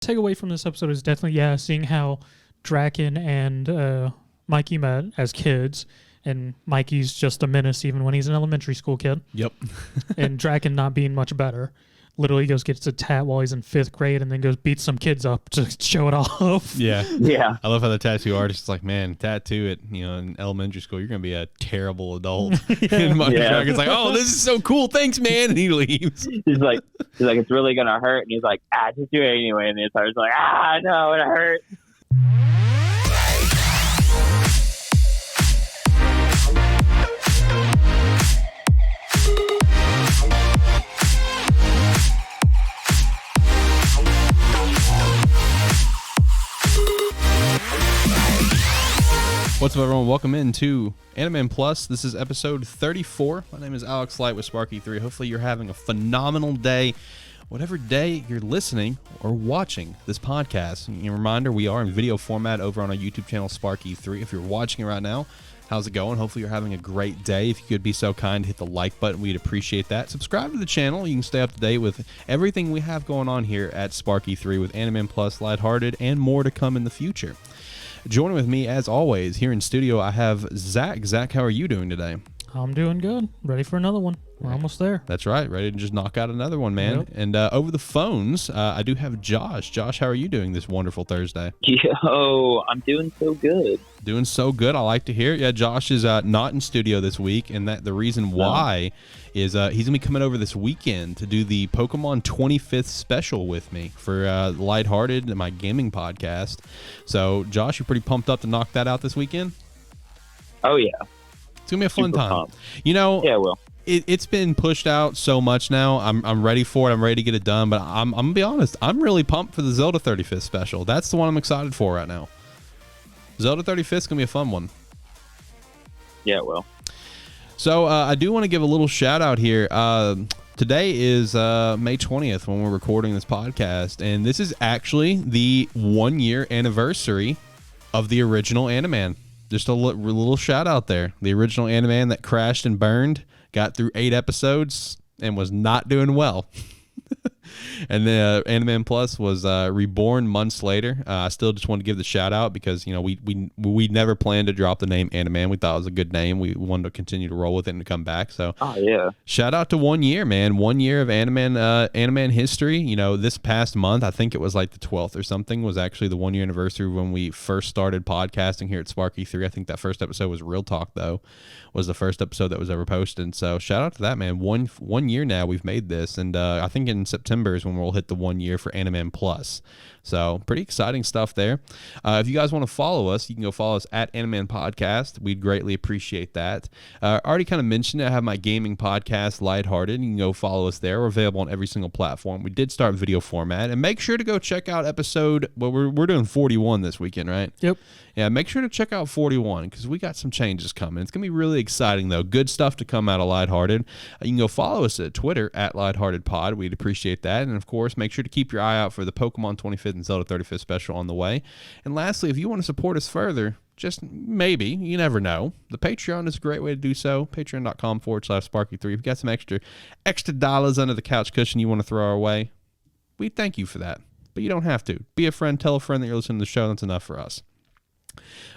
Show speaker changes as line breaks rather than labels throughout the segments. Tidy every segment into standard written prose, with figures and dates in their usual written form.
Takeaway from this episode is definitely, seeing how Draken and Mikey met as kids, and Mikey's just a menace even when he's an elementary school kid.
Yep.
And Draken not being much better. Literally gets a tat while he's in 5th grade and then goes beat some kids up to show it off.
Yeah.
Yeah.
I love how the tattattoo artist is like, man, tattoo it, in elementary school, you're going to be a terrible adult. And Mikey Draken's like, oh, this is so cool. Thanks, man. And he leaves.
He's like, it's really going to hurt. And he's like, just do it anyway. And the other's like, no, it hurts.
What's up, everyone? Welcome into Anime Plus. This is episode 34. My name is Alex Light with Sparky3. Hopefully you're having a phenomenal day, whatever day you're listening or watching this podcast. And a reminder, we are in video format over on our YouTube channel, Sparky3. If you're watching it right now, how's it going? Hopefully you're having a great day. If you could be so kind to hit the like button, we'd appreciate that. Subscribe to the channel. You can stay up to date with everything we have going on here at Sparky3 with Anime Plus, Lighthearted, and more to come in the future. Joining with me, as always, here in studio, I have Zach. Zach, how are you doing today?
I'm doing good. Ready for another one. We're almost there.
That's right. Ready to just knock out another one, man. Yep. And over the phones, I do have Josh. Josh, how are you doing this wonderful Thursday?
Yo, I'm doing so good.
Doing so good. I like to hear it. Yeah, Josh is not in studio this week, and that the reason why is he's going to be coming over this weekend to do the Pokemon 25th special with me for Lighthearted and my gaming podcast. So, Josh, you pretty pumped up to knock that out this weekend?
Oh, yeah.
It's going to be a fun time.
Pumped.
Yeah,
it will.
It's been pushed out so much now. I'm ready for it. I'm ready to get it done. But I'm going to be honest. I'm really pumped for the Zelda 35th special. That's the one I'm excited for right now. Zelda 35th is going to be a fun one.
Yeah, it will.
So I do want to give a little shout out here. Today is May 20th when we're recording this podcast. And this is actually the 1-year anniversary of the original Animan. Just a little shout out there. The original Animan that crashed and burned, got through 8 episodes, and was not doing well. And the Anime Plus was reborn months later. I still just wanted to give the shout out because we never planned to drop the name Animan. We thought it was a good name. We wanted to continue to roll with it and to come back. So shout out to 1 year, man. 1 year of Animan history. This past month, I think it was like the 12th or something, was actually the 1 year anniversary when we first started podcasting here at Sparky3. I think that first episode was Real Talk, though, was the first episode that was ever posted. So shout out to that, man. One year now we've made this, and I think in September is when we'll hit the 1 year for Anime Plus. So pretty exciting stuff there. If you guys want to follow us, you can go follow us at Animan Podcast. We'd greatly appreciate that. I already kind of mentioned it. I have my gaming podcast, Lighthearted. You can go follow us there. We're available on every single platform. We did start video format, and make sure to go check out episode. Well, we're doing 41 this weekend, right?
Yep.
Yeah, make sure to check out 41 because we got some changes coming. It's going to be really exciting, though. Good stuff to come out of Lighthearted. You can go follow us at Twitter at LightheartedPod. We'd appreciate that. And, of course, make sure to keep your eye out for the Pokemon 25th and Zelda 35th special on the way. And lastly, if you want to support us further, just maybe, you never know, the Patreon is a great way to do so. Patreon.com/Sparky3. If you've got some extra dollars under the couch cushion you want to throw our way, we thank you for that. But you don't have to. Be a friend. Tell a friend that you're listening to the show. That's enough for us.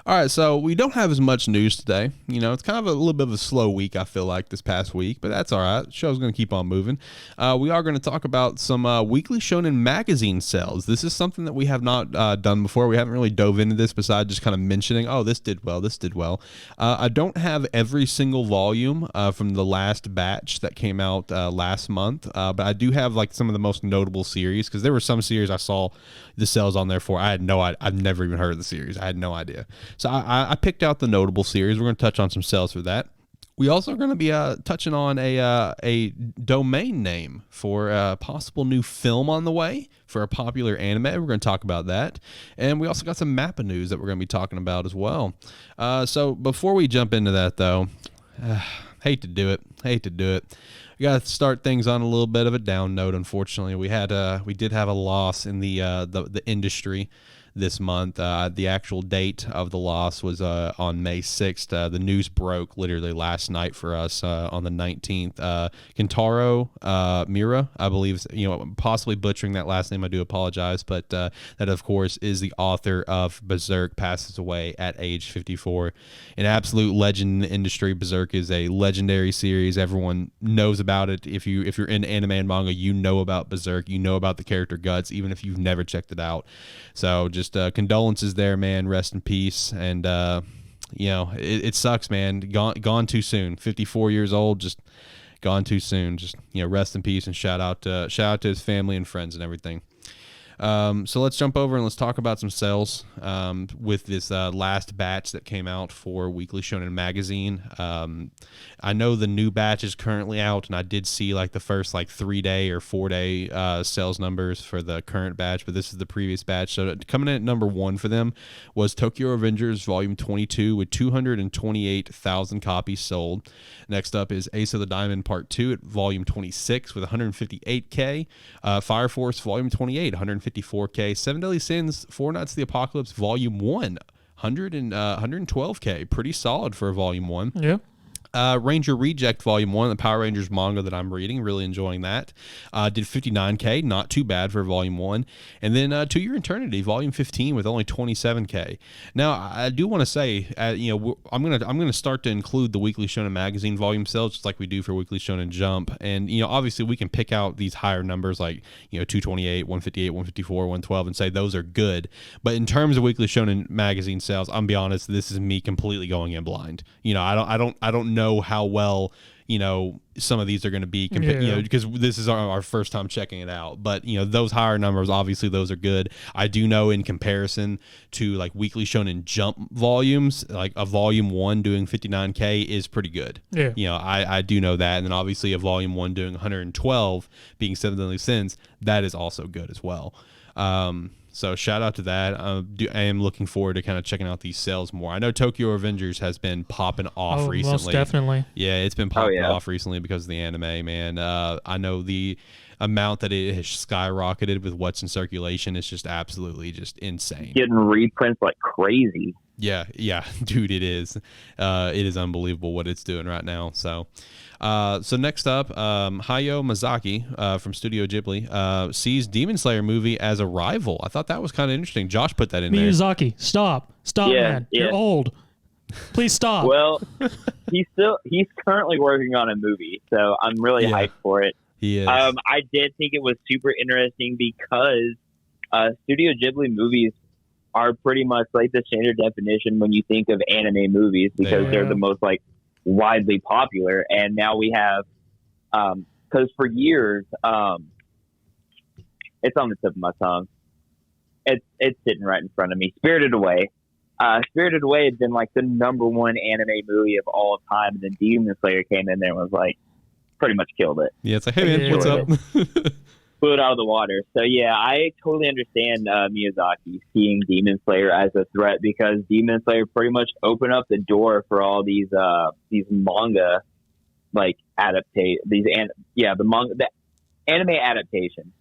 All right, so we don't have as much news today. It's kind of a little bit of a slow week, I feel like, this past week, but that's all right. The show's going to keep on moving. We are going to talk about some Weekly Shonen Magazine sales. This is something that we have not done before. We haven't really dove into this besides just kind of mentioning, oh, this did well, this did well. I don't have every single volume from the last batch that came out last month, but I do have like some of the most notable series because there were some series I saw the sales on there for. I've never even heard of the series. I had no idea. So I picked out the notable series. We're going to touch on some sales for that. We also are going to be touching on a domain name for a possible new film on the way for a popular anime. We're going to talk about that. And we also got some MAPPA news that we're going to be talking about as well. So before we jump into that, though, hate to do it. We got to start things on a little bit of a down note, unfortunately. We did have a loss in the industry this month. The actual date of the loss was on May 6th. The news broke literally last night for us on the 19th. Kentaro Miura, I believe, possibly butchering that last name. I do apologize, but that, of course, is the author of Beserk, passes away at age 54. An absolute legend in the industry. Beserk is a legendary series. Everyone knows about it. If you're into anime and manga, you know about Beserk. You know about the character Guts, even if you've never checked it out. So just condolences there, man. Rest in peace. And it sucks, man. Gone too soon. 54 years old, just gone too soon. Just rest in peace, and shout out to his family and friends and everything. So let's jump over and let's talk about some sales with this last batch that came out for Weekly Shonen Magazine. I know the new batch is currently out, and I did see like the first 3-day or 4-day sales numbers for the current batch, but this is the previous batch. So coming in at number 1 for them was Tokyo Avengers Volume 22 with 228,000 copies sold. Next up is Ace of the Diamond Part 2 at Volume 26 with 158K. Fire Force Volume 28, 154K. Seven Deadly Sins, Four Knights of the Apocalypse Volume 1, 112K. Pretty solid for a Volume 1.
Yeah.
Ranger Reject Volume 1, the Power Rangers manga that I'm reading, really enjoying that. Did 59K, not too bad for Volume 1. And then To Your Eternity, Volume 15 with only 27K. Now, I do want to say, I'm gonna start to include the Weekly Shonen Magazine volume sales, just like we do for Weekly Shonen Jump. And, obviously we can pick out these higher numbers like, 228, 158, 154, 112 and say those are good. But in terms of Weekly Shonen Magazine sales, I'm be honest, this is me completely going in blind. I don't know how well some of these are going to be because this is our first time checking it out, but those higher numbers, obviously those are good. I do know in comparison to like Weekly Shonen Jump volumes, like a Volume 1 doing 59K is pretty good. I do know that. And then obviously a Volume 1 doing 112 being Seven Deadly Sins, that is also good as well. So shout out to that. I am looking forward to kind of checking out these sales more. I know Tokyo Avengers has been popping off recently.
Most definitely.
Yeah, it's been popping off recently because of the anime, man. I know the amount that it has skyrocketed with what's in circulation is just absolutely just insane.
Getting reprints like crazy.
Yeah, dude, it is. It is unbelievable what it's doing right now. So next up, Hayao Miyazaki from Studio Ghibli sees Demon Slayer movie as a rival. I thought that was kind of interesting. Josh put that in there.
Miyazaki, stop, man. You're old. Please stop.
Well, he's currently working on a movie, so I'm really hyped for it.
He is.
I did think it was super interesting because Studio Ghibli movies are pretty much like the standard definition when you think of anime movies because they're the most widely popular. And now we have, because for years, it's on the tip of my tongue. It's sitting right in front of me. Spirited Away. Spirited Away had been like the number 1 anime movie of all time, and then Demon Slayer came in there and was like pretty much killed it.
Yeah, it's like, hey man, what's up?
Blew it out of the water. So yeah, I totally understand Miyazaki seeing Demon Slayer as a threat because Demon Slayer pretty much opened up the door for all these manga the anime adaptations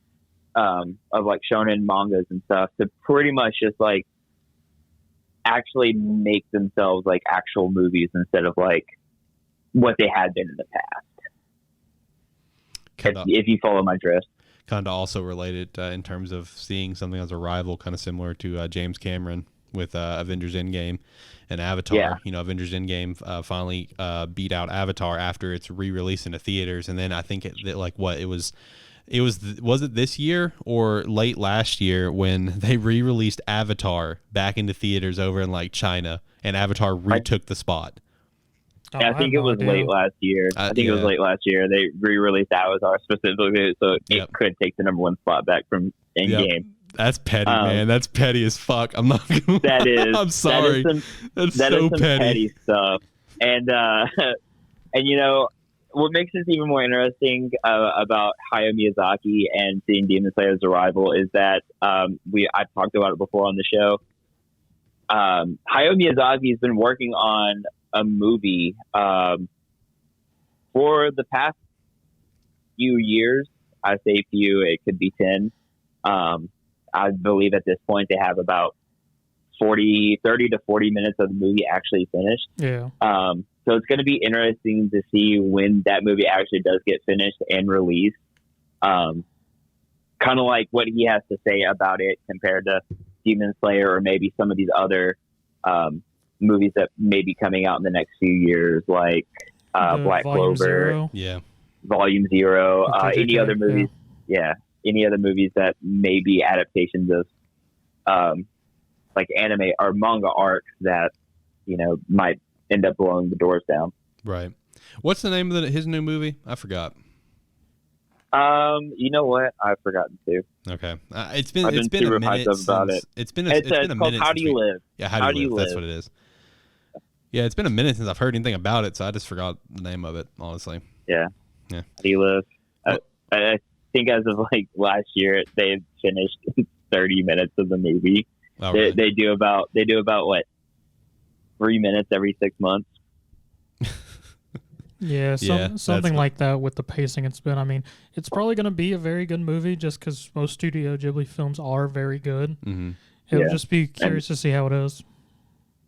of like shonen mangas and stuff to pretty much just like actually make themselves like actual movies instead of like what they had been in the past. If you follow my drift.
Kind of also related in terms of seeing something as a rival, kind of similar to James Cameron with Avengers Endgame and Avatar. Avengers Endgame finally beat out Avatar after its re-release into theaters, and then I think was it this year or late last year when they re-released Avatar back into theaters over in like China, and Avatar retook the spot.
I think it was late last year. It was late last year. They re-released Avatar specifically, so it could take the number 1 spot back from Endgame.
That's petty, man. That's petty as fuck. I'm not gonna
that is.
I'm sorry. That's so
petty stuff. And what makes this even more interesting about Hayao Miyazaki and seeing Demon Slayer as a rival is that I've talked about it before on the show. Hayao Miyazaki has been working on a movie for the past few years. I say few, it could be 10. I believe at this point they have about 30 to 40 minutes of the movie actually finished.
Yeah.
So it's going to be interesting to see when that movie actually does get finished and released. Kind of like what he has to say about it compared to Demon Slayer or maybe some of these other movies that may be coming out in the next few years, like Black
Volume
Clover,
Zero.
Yeah.
Volume Zero,
Okay,
any other movies. Yeah, any other movies that may be adaptations of like anime or manga arcs that might end up blowing the doors down.
Right. What's the name of his new movie? I forgot.
You know what? I've forgotten too.
Okay. It's been
super
a minute
hyped up about
since,
it.
it's been
It's
been a
called
minute.
How Do You Live?
Yeah, How Do You Live? That's what it is. Yeah, it's been a minute since I've heard anything about it, so I just forgot the name of it, honestly.
Yeah.
Yeah.
How Do You Live? I think as of like last year, they've finished 30 minutes of the movie.
Oh, really?
They do about what, 3 minutes every 6 months.
Yeah,
Yeah,
something like that with the pacing it's been. I mean, it's probably going to be a very good movie just because most Studio Ghibli films are very good.
Mm-hmm.
It'll just be curious to see how it is.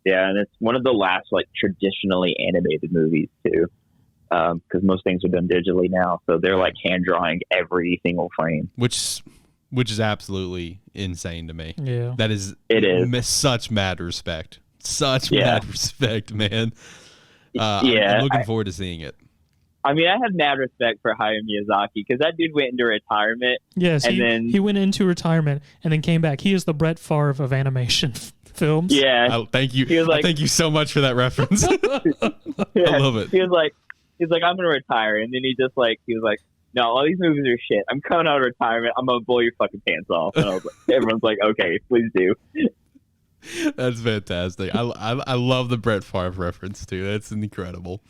Yeah, and it's one of the last like traditionally animated movies too, because most things are done digitally now. So they're like hand drawing every single frame,
which is absolutely insane to me.
Yeah,
it is
such mad respect, mad respect, man.
I'm
looking forward to seeing it.
I mean, I have mad respect for Hayao Miyazaki because that dude went into retirement.
Yes,
and
he went into retirement and then came back. He is the Brett Favre of animation films.
Yeah,
thank you.
He was like,
thank you so much for that reference. I love it.
He was like, I'm gonna retire, and then he was like, no, all these movies are shit. I'm coming out of retirement. I'm gonna blow your fucking pants off. And I was like, everyone's like, okay, please do.
That's fantastic. I love the Brett Favre reference too. That's incredible.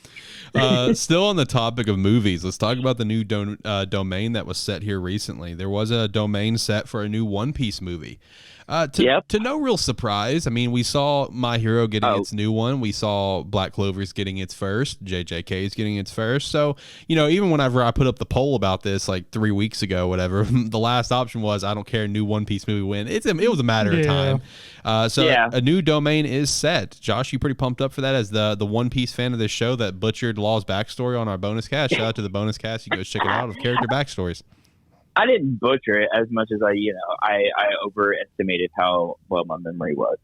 Still on the topic of movies, let's talk about the new domain that was set here recently. There was a domain set for a new One Piece movie. To no real surprise, I mean, we saw My Hero getting its new one. We saw Black Clover's getting its first. JJK's getting its first. So, even whenever I put up the poll about this like 3 weeks ago, whatever, the last option was, I don't care, new One Piece movie win. It was a matter of time. A new domain is set. Josh, you pretty pumped up for that as the One Piece fan of this show that butchered Law's backstory on our bonus cast. Shout out to the bonus cast. You guys check it out of character backstories.
I didn't butcher it as much as I overestimated how well my memory was.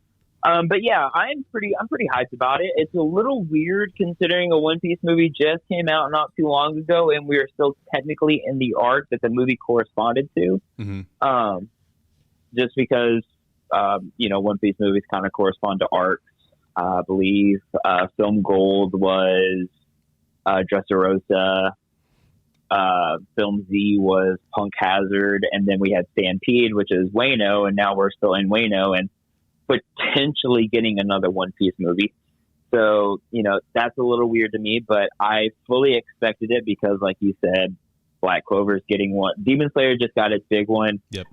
But yeah, I'm pretty hyped about it. It's a little weird considering a One Piece movie just came out not too long ago, and we are still technically in the arc that the movie corresponded to.
Mm-hmm.
Just because One Piece movies kind of correspond to arcs. I believe Film Gold was Dressrosa. Film Z was Punk Hazard, and then we had Stampede, which is Wano, and now we're still in Wano and potentially getting another One Piece movie. So, that's a little weird to me, but I fully expected it because, like you said, Black Clover's getting one. Demon Slayer just got its big one.
Yep.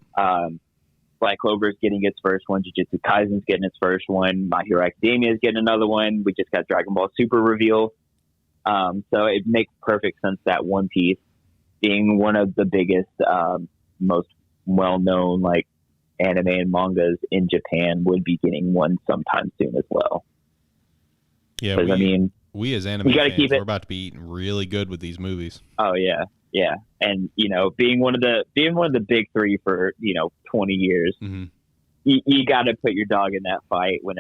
Black Clover's getting its first one. Jujutsu Kaisen's getting its first one. My Hero Academia is getting another one. We just got Dragon Ball Super reveal. So it makes perfect sense that One Piece, being one of the biggest, most well-known like anime and mangas in Japan, would be getting one sometime soon as well.
Yeah, we as anime fans, we're about to be eating really good with these movies.
Oh yeah, and being one of the big three for 20 years,
mm-hmm.
you got to put your dog in that fight when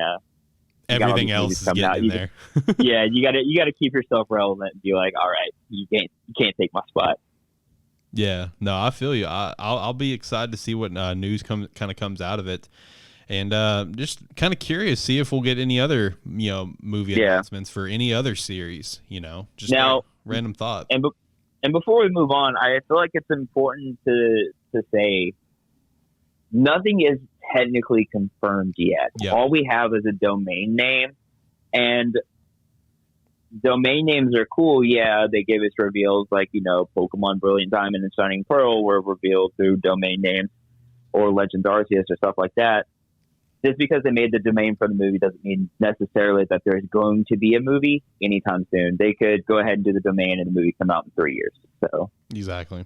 everything else is getting in there.
Yeah, you got to keep yourself relevant and be like, all right, you can't take my spot.
Yeah, no, I feel you. I'll be excited to see what news comes out of it, and just kind of curious, see if we'll get any other movie announcements for any other series. Just now, random thought.
And before we move on, I feel like it's important to say nothing is technically confirmed yet.
Yep.
All we have is a domain name, and domain names are cool. Yeah, they gave us reveals like, Pokemon Brilliant Diamond and Shining Pearl were revealed through domain names, or Legends Arceus or stuff like that. Just because they made the domain for the movie doesn't mean necessarily that there's going to be a movie anytime soon. They could go ahead and do the domain and the movie come out in 3 years. So
exactly.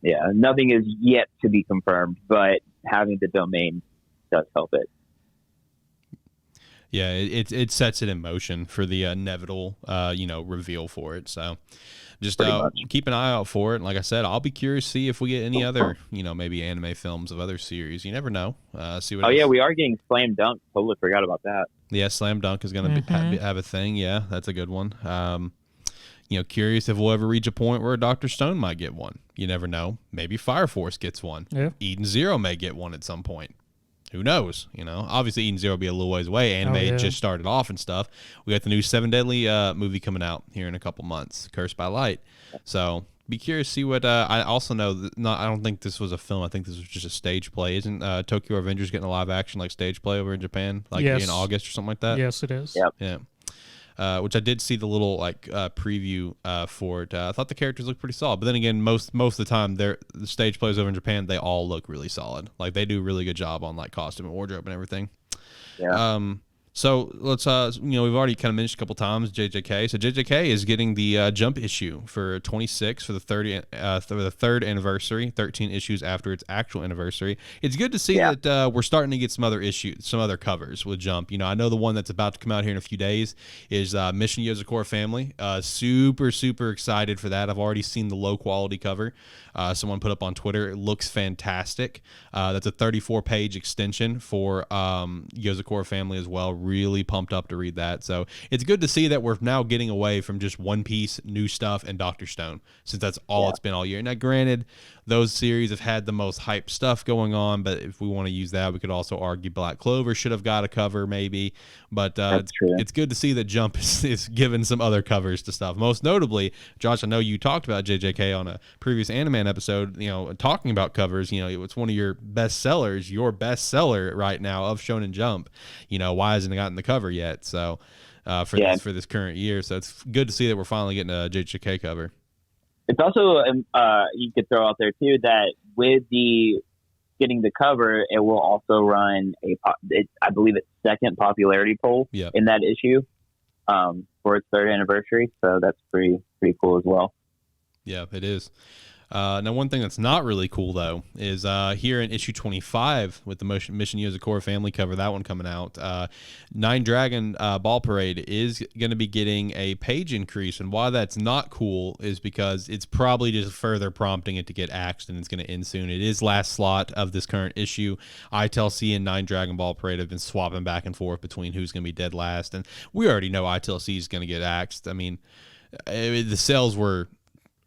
Nothing is yet to be confirmed, but having the domain does help it.
Yeah, it sets it in motion for the inevitable, reveal for it. So just keep an eye out for it. And like I said, I'll be curious to see if we get any other, maybe anime films of other series. You never know. See what.
Oh yeah, we are getting Slam Dunk. Totally forgot about that.
Yeah, Slam Dunk is going to have a thing. Yeah, that's a good one. Curious if we'll ever reach a point where Dr. Stone might get one. You never know. Maybe Fire Force gets one.
Yeah.
Eden Zero may get one at some point. Who knows? Obviously Eden Zero will be a little ways away. Anime just started off and stuff. We got the new Seven Deadly movie coming out here in a couple months, Cursed by Light. So be curious to see what. I also know I don't think this was a film. I think this was just a stage play. Isn't Tokyo Avengers getting a live action like stage play over in Japan, in August or something like that?
Yes, it is.
Yep.
Yeah. Which I did see the little preview for it. I thought the characters looked pretty solid, but then again, most of the time, the stage plays over in Japan, they all look really solid. Like they do a really good job on like costume and wardrobe and everything.
Yeah.
So let's we've already kind of mentioned a couple times JJK. So JJK is getting the Jump issue for 26 for the third anniversary, 13 issues after its actual anniversary. It's good to see that we're starting to get some other issues, some other covers with Jump. I know the one that's about to come out here in a few days is Mission Yozakura Family. Super excited for that. I've already seen the low quality cover. Someone put up on Twitter. It looks fantastic. That's a 34-page extension for Yozakura Family as well. Really pumped up to read that. So it's good to see that we're now getting away from just One Piece, new stuff, and Dr. Stone, since that's all it's been all year. Now, granted, those series have had the most hype stuff going on, but if we want to use that, we could also argue Black Clover should have got a cover maybe. But it's good to see that Jump is giving some other covers to stuff. Most notably, Josh, I know you talked about JJK on a previous Animan episode, talking about covers. It's one of your best sellers, your best seller right now of Shonen Jump. Why hasn't it gotten the cover yet? So for this current year. So it's good to see that we're finally getting a JJK cover.
It's also you could throw out there too that with the getting the cover, it will also run I believe it's second popularity poll in that issue for its third anniversary. So that's pretty cool as well.
Yeah, it is. Now, one thing that's not really cool, though, is here in issue 25 with the Mission Yozakura Family cover, that one coming out, Nine Dragon Ball Parade is going to be getting a page increase. And why that's not cool is because it's probably just further prompting it to get axed, and it's going to end soon. It is last slot of this current issue. ITLC and Nine Dragon Ball Parade have been swapping back and forth between who's going to be dead last. And we already know ITLC is going to get axed. I mean, the sales were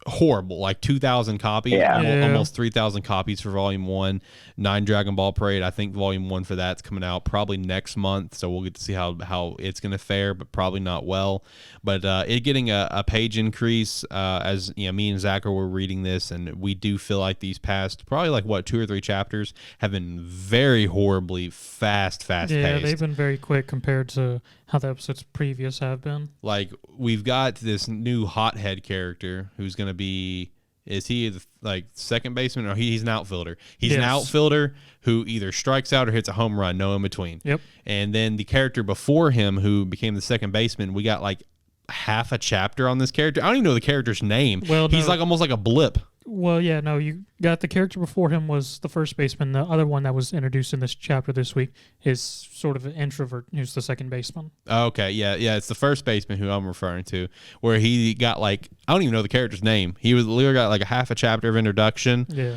horrible, like 2,000 copies, almost 3,000 copies for volume 1. Nine Dragon Ball Parade, I think volume 1 for that's coming out probably next month, so we'll get to see how it's going to fare, but probably not well. But it getting a page increase, as me and Zach were reading this, and we do feel like these past probably like 2 or 3 chapters have been very horribly fast paced.
They've been very quick compared to how the episodes previous have been.
Like, we've got this new hothead character who's going to be, is he like second baseman, or he's an outfielder? He's an outfielder who either strikes out or hits a home run, no in between.
Yep.
And then the character before him who became the second baseman, we got like half a chapter on this character. I don't even know the character's name. Well, he's like almost like a blip.
Well, yeah, no, you got the character before him was the first baseman. The other one that was introduced in this chapter this week is sort of an introvert who's the second baseman.
Okay, yeah, it's the first baseman who I'm referring to, where he got like, I don't even know the character's name. He literally got like a half a chapter of introduction.
Yeah.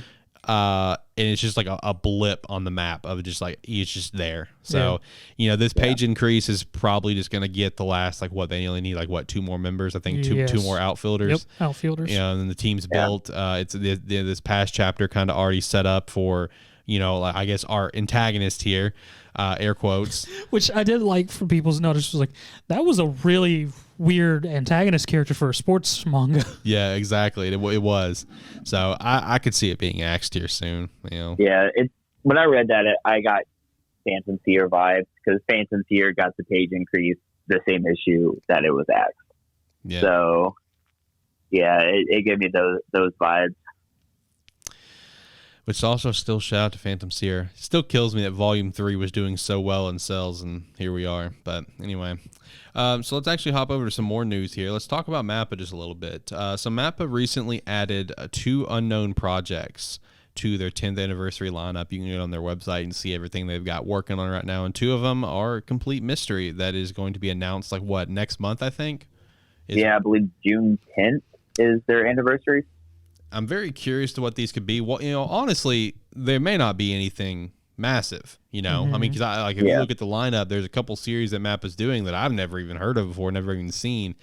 And it's just like a blip on the map of just like he's just there. So this page increase is probably just going to get the last they only need 2 more members. I think two more outfielders.
Yep, outfielders.
And then the team's built. It's this past chapter kind of already set up for I guess our antagonist here, air quotes.
Which I did like for people's notice was that was a really weird antagonist character for a sports manga.
Yeah, exactly. It was. So I could see it being axed here soon.
Yeah, when I read that, I got Phantom Seer vibes, because Phantom Seer got the page increase the same issue that it was axed.
Yeah.
So, yeah, it gave me those vibes.
Which also still shout out to Phantom Seer. It still kills me that Volume 3 was doing so well in sales, and here we are. But anyway, so let's actually hop over to some more news here. Let's talk about MAPPA just a little bit. So MAPPA recently added 2 unknown projects to their 10th anniversary lineup. You can get on their website and see everything they've got working on right now. And 2 of them are a complete mystery that is going to be announced next month, I think?
I believe June 10th is their anniversary.
I'm very curious to what these could be. Well, honestly, there may not be anything massive, I mean, because if you look at the lineup, there's a couple series that MAPPA's doing that I've never even heard of before, never even seen.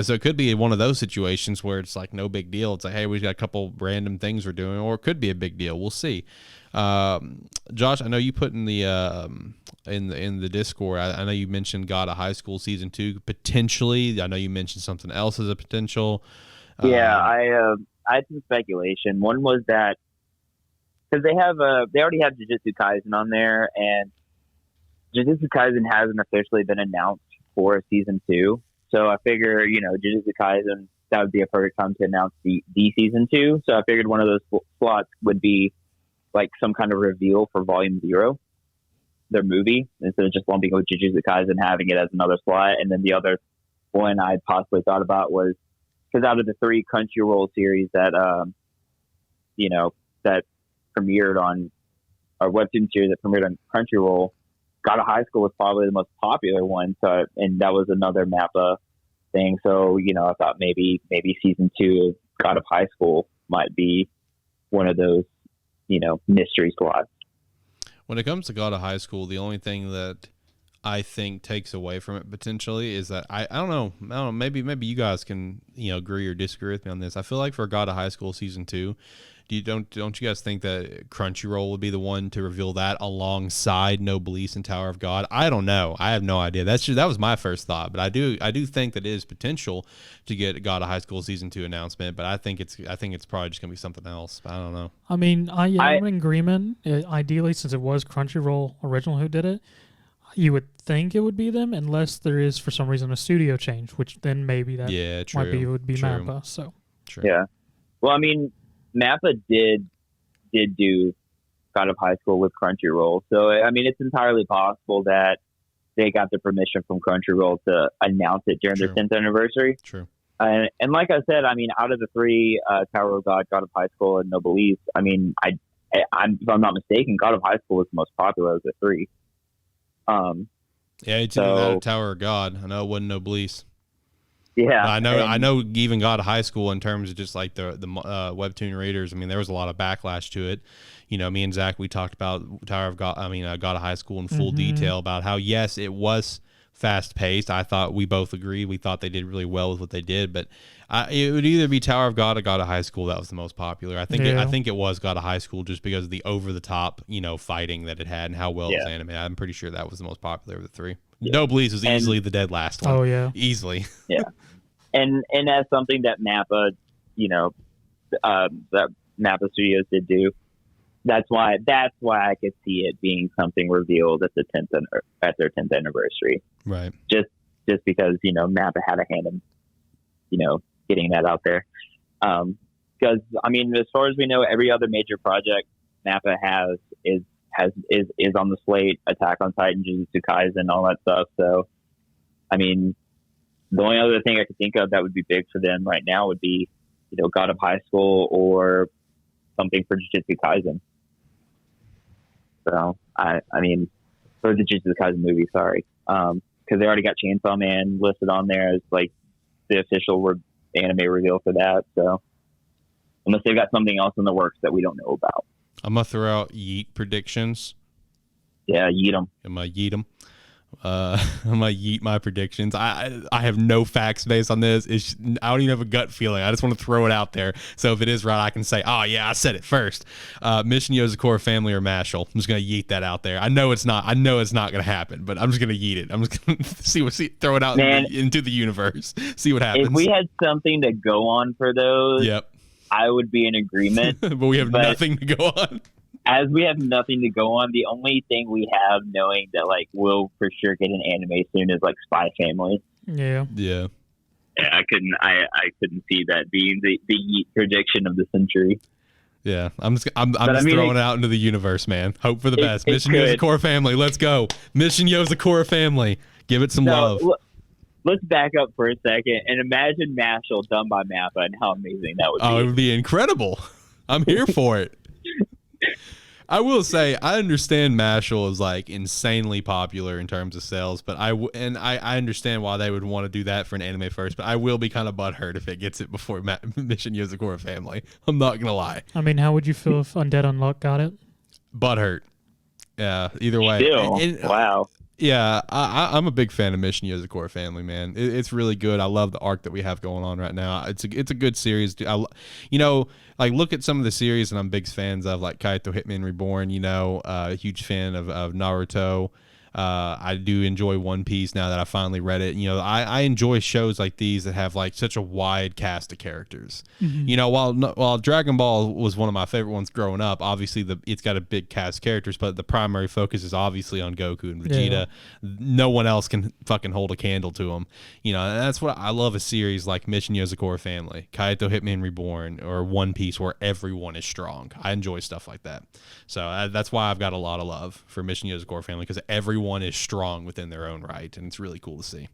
So it could be one of those situations where it's like no big deal. It's like, hey, we've got a couple random things we're doing, or it could be a big deal. We'll see. Josh, I know you put in the in the Discord. I know you mentioned God of High School season 2 potentially. I know you mentioned something else as a potential.
I had some speculation. One was that because they already have Jujutsu Kaisen on there, and Jujutsu Kaisen hasn't officially been announced for season 2. So I figure, Jujutsu Kaisen, that would be a perfect time to announce the season 2. So I figured one of those slots would be like some kind of reveal for Volume 0, their movie, instead of just lumping with Jujutsu Kaisen, having it as another slot. And then the other one I possibly thought about was, because out of the 3 Crunchyroll series that, that premiered on, or webtoon series that premiered on Crunchyroll, God of High School was probably the most popular one. So, and that was another MAPPA thing. So, I thought maybe season 2 of God of High School might be one of those, mystery slots.
When it comes to God of High School, the only thing that I think takes away from it potentially is that I don't know, maybe you guys can, agree or disagree with me on this. I feel like for God of High School season 2, don't you guys think that Crunchyroll would be the one to reveal that alongside Noblesse and Tower of God? I don't know. I have no idea. That was my first thought, but I do think that it is potential to get God of High School season 2 announcement, but I think it's probably just gonna be something else. I don't know.
I mean, I'm in agreement. Ideally, since it was Crunchyroll original who did it, you would think it would be them, unless there is for some reason a studio change, which then maybe that would be MAPPA. So
true.
Yeah. Well, I mean, MAPPA did do God of High School with Crunchyroll, so I mean, it's entirely possible that they got the permission from Crunchyroll to announce it during their 10th anniversary.
True.
And like I said, I mean, out of the 3, Tower of God, God of High School, and Noblesse, I mean, I'm if I'm not mistaken, God of High School was the most popular of the 3.
It's that Tower of God. I know it wasn't Noblesse.
Yeah,
I know. Even God of High School, in terms of just like the webtoon readers, I mean, there was a lot of backlash to it. Me and Zach, we talked about Tower of God. I mean, God of High School in full detail about how yes, it was fast paced. I thought we both agreed. We thought they did really well with what they did, but it would either be Tower of God or God of High School that was the most popular. I think it was God of High School just because of the over the top fighting that it had and how well it was animated. I'm pretty sure that was the most popular of the 3. Noblesse was easily the dead last one.
Oh yeah,
easily.
Yeah. And as something that MAPPA, that MAPPA Studios did do, that's why I could see it being something revealed at their 10th anniversary.
Right.
Just because MAPPA had a hand in getting that out there. Because I mean, as far as we know, every other major project MAPPA has is on the slate. Attack on Titan, Jujutsu Kaisen, all that stuff. So, I mean, the only other thing I could think of that would be big for them right now would be, God of High School or something for Jujutsu Kaisen. So, I mean, for the Jujutsu Kaisen movie, sorry. Because they already got Chainsaw Man listed on there as, like, the official anime reveal for that. So, unless they've got something else in the works that we don't know about.
I'm going to throw out yeet predictions.
Yeah, yeet them.
I'm going to yeet them. I'm gonna yeet my predictions. I have no facts based on this. I don't even have a gut feeling. I just want to throw it out there. So if it is right, I can say, oh yeah, I said it first. Mission Yozakura Family or Mashal. I'm just gonna yeet that out there. I know it's not gonna happen, but I'm just gonna yeet it. I'm just gonna throw it out into the universe. See what happens.
If we had something to go on for those,
yep,
I would be in agreement.
But we have nothing to go on.
As we have nothing to go on, the only thing we have knowing that like we'll for sure get an anime soon is like Spy Family.
Yeah.
I couldn't see that being the yeet prediction of the century.
Yeah, I'm just throwing it out into the universe, man. Hope for the best. Mission Yozakura Family, let's go. Mission Yozakura Family, give it some love.
Let's back up for a second and imagine Mashal done by MAPPA and how amazing that would be.
Oh, it would be incredible. I'm here for it. I will say I understand Mashal is like insanely popular in terms of sales, but I understand why they would want to do that for an anime first. But I will be kind of butthurt if it gets it before Mission Yozakura Family. I'm not gonna lie.
I mean, how would you feel if Undead Unluck got it?
Butthurt. Yeah. Either way.
Still, wow.
Yeah, I'm a big fan of Mission Yozakura Family, man. It's really good. I love the arc that we have going on right now. It's a good series. Like look at some of the series that I'm big fans of, like Kaito Hitman Reborn. A huge fan of Naruto. I do enjoy One Piece now that I finally read it. I enjoy shows like these that have like such a wide cast of characters. Mm-hmm. While Dragon Ball was one of my favorite ones growing up, obviously it's got a big cast of characters, but the primary focus is obviously on Goku and Vegeta. Yeah. No one else can fucking hold a candle to them. And that's what I love a series like Mission Yozakura Family, Kaito Hitman Reborn, or One Piece, where everyone is strong. I enjoy stuff like that. So that's why I've got a lot of love for Mission Yozakura Family, because everyone is strong within their own right, and it's really cool to see.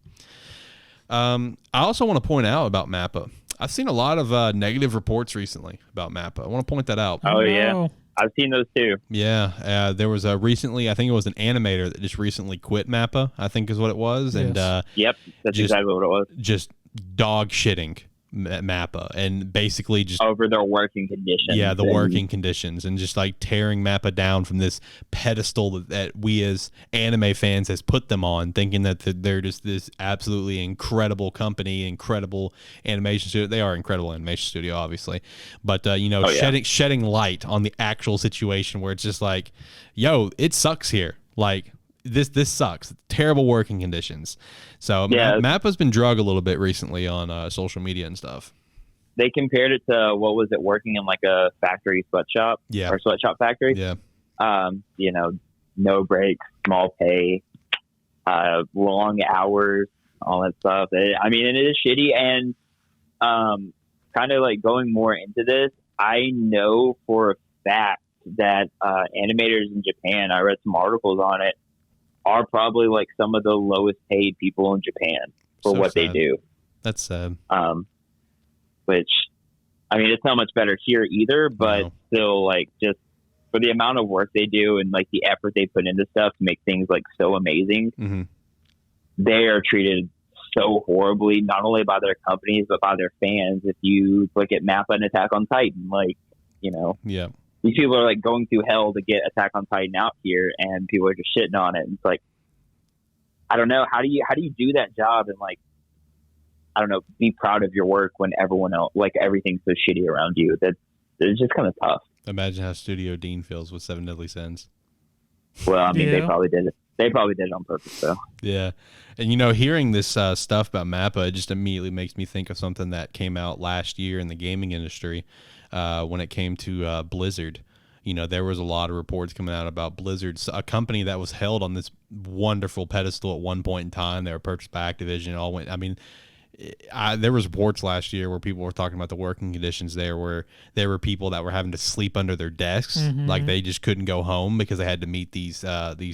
I also want to point out about MAPPA. I've seen a lot of negative reports recently about MAPPA. I want to point that out.
Oh, yeah. I've seen those too.
Yeah. There was recently, I think it was an animator that just recently quit MAPPA, I think is what it was. Yes. And
yep, that's exactly what it was.
Just dog shitting MAPPA, and basically just
over their working conditions.
Yeah, the working conditions, and just like tearing MAPPA down from this pedestal that we as anime fans has put them on, thinking that they're just this absolutely incredible company, incredible animation studio. They are an incredible animation studio, obviously, but shedding light on the actual situation where it's just like, yo, it sucks here. Like this sucks. Terrible working conditions. So yeah, MAPPA's been drug a little bit recently on social media and stuff.
They compared it to, what was it, working in like a factory sweatshop?
Yeah.
Or sweatshop factory?
Yeah.
No breaks, small pay, long hours, all that stuff. It is shitty. And kind of like going more into this, I know for a fact that animators in Japan, I read some articles on it, are probably like some of the lowest paid people in Japan for what they do.
That's sad.
Which, it's not much better here either, but still, like, just for the amount of work they do and like the effort they put into stuff to make things like so amazing,
mm-hmm.
they are treated so horribly, not only by their companies, but by their fans. If you look at MAPPA and Attack on Titan,
yeah.
These people are like going through hell to get Attack on Titan out here, and people are just shitting on it. And it's like, I don't know, how do you do that job and like, I don't know, be proud of your work when everyone else, like, everything's so shitty around you? It's just kind of tough.
Imagine how Studio Dean feels with Seven Deadly Sins.
Well, they probably did it. They probably did it on purpose, though.
Yeah. And, hearing this stuff about MAPPA, it just immediately makes me think of something that came out last year in the gaming industry. When it came to Blizzard, there was a lot of reports coming out about Blizzard, a company that was held on this wonderful pedestal at one point in time. They were purchased by Activision. It all went. There was reports last year where people were talking about the working conditions there, where there were people that were having to sleep under their desks,
mm-hmm.
like they just couldn't go home because they had to meet these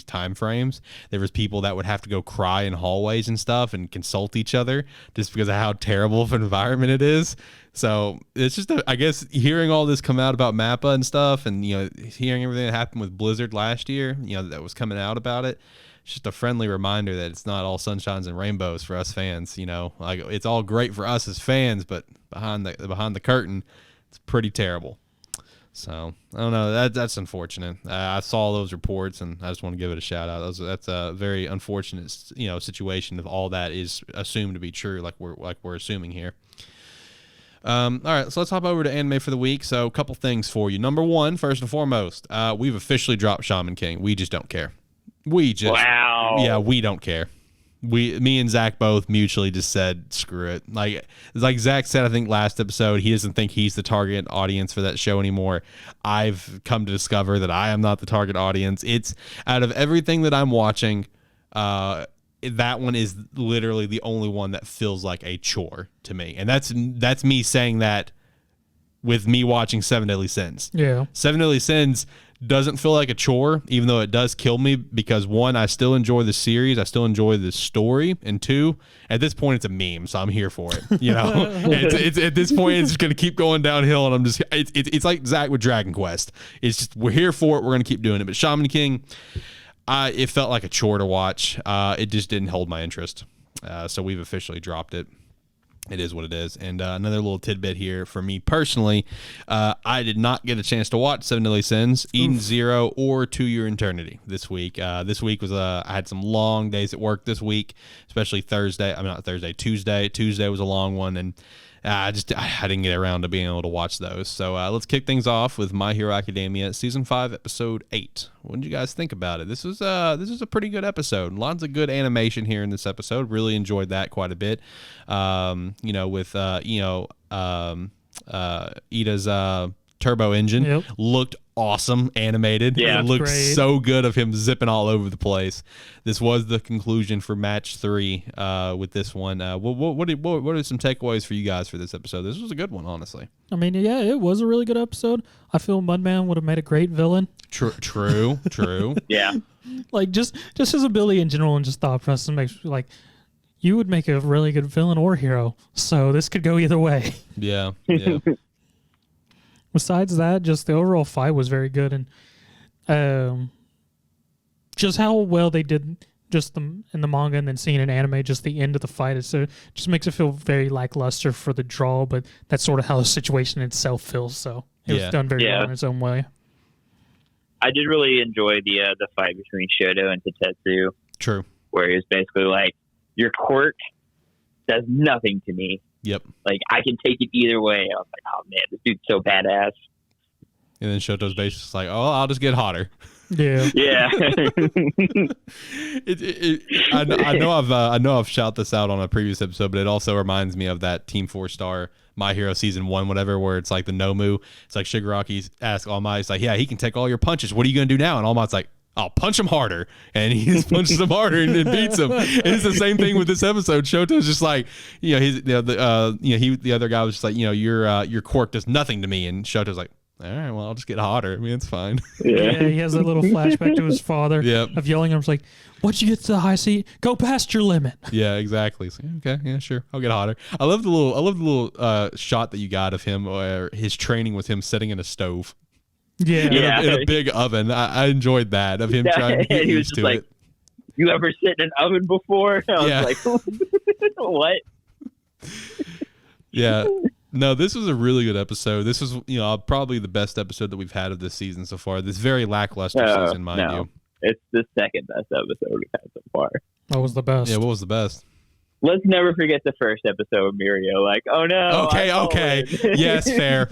time frames. There was people that would have to go cry in hallways and stuff and consult each other just because of how terrible of an environment it is. So it's just, I guess, hearing all this come out about MAPPA and stuff, and hearing everything that happened with Blizzard last year, that was coming out about it. It's just a friendly reminder that it's not all sunshines and rainbows for us fans. Like, it's all great for us as fans, but behind the curtain, it's pretty terrible. So I don't know. That's unfortunate. I saw those reports, and I just want to give it a shout out. That's a very unfortunate, situation if all that is assumed to be true, like we're assuming here. All right, so let's hop over to anime for the week. So a couple things for you. Number one, first and foremost, we've officially dropped Shaman King. We just don't care.
Wow.
Yeah, we don't care. Me and Zach both mutually just said, screw it. Like Zach said, I think last episode, he doesn't think he's the target audience for that show anymore. I've come to discover that I am not the target audience. It's out of everything that I'm watching, that one is literally the only one that feels like a chore to me. And that's me saying that with me watching Seven Deadly Sins.
Yeah.
Seven Deadly Sins doesn't feel like a chore, even though it does kill me because, one, I still enjoy the series. I still enjoy the story. And two, at this point, it's a meme, so I'm here for it. You know, it's at this point, it's just going to keep going downhill. And I'm just, it's like Zach with Dragon Quest. It's just, we're here for it. We're going to keep doing it. But Shaman King, it felt like a chore to watch. It just didn't hold my interest. So we've officially dropped it. It is what it is. And another little tidbit here for me personally, I did not get a chance to watch Seven Deadly Sins, Eden Zero, or To Your Eternity this week. This week was I had some long days at work this week, especially Thursday. I mean, not Thursday, Tuesday. Tuesday was a long one, and I didn't get around to being able to watch those. So let's kick things off with My Hero Academia Season 5, Episode 8. What did you guys think about it? This was a pretty good episode. Lots of good animation here in this episode. Really enjoyed that quite a bit. With Ida's turbo engine looked awesome, animated.
Yeah,
it looked so good of him zipping all over the place. This was the conclusion for match 3 with this one. What are some takeaways for you guys for this episode? This was a good one, honestly.
I mean, yeah, it was a really good episode. I feel Mudman would have made a great villain.
True.
Yeah.
Like just his ability in general and just thought process makes like you would make a really good villain or hero. So this could go either way.
Yeah.
Besides that, just the overall fight was very good, and just how well they did just in the manga and then seeing an anime, just the end of the fight, just makes it feel very lackluster for the draw, but that's sort of how the situation itself feels. So it was done very well in its own way.
I did really enjoy the fight between Shoto and Tetsu.
True.
Where he was basically like, your quirk does nothing to me.
Yep.
Like, I can take it either way. I was like, oh, man, this dude's so badass.
And then Shoto's basically just like, oh, I'll just get hotter.
Yeah.
Yeah.
I know I've shouted this out on a previous episode, but it also reminds me of that Team 4-Star My Hero Season 1, whatever, where it's like the Nomu. It's like Shigaraki asks All Might, it's like, yeah, he can take all your punches. What are you going to do now? And All Might's like, I'll punch him harder, and he just punches him harder and beats him. And it's the same thing with this episode. Shoto's just like, the other guy was just like, your quirk does nothing to me, and Shoto's like, all right, well, I'll just get hotter. I mean, it's fine.
Yeah, he has a little flashback to his father of yelling at him. It's like, once you get to the high seat, go past your limit.
Yeah, exactly. So, okay, yeah, sure, I'll get hotter. I love the little shot that you got of him, where his training was him sitting in a stove.
Yeah,
in a big oven. I enjoyed that of him trying to get used to it.
You ever sit in an oven before? I was like, what?
Yeah. No, this was a really good episode. This was, probably the best episode that we've had of this season so far. This very lackluster season, mind you.
It's the second best episode we've had so far.
What was the best?
Yeah, what was the best?
Let's never forget the first episode of Mirio. Like, oh no.
Okay. Yes, fair.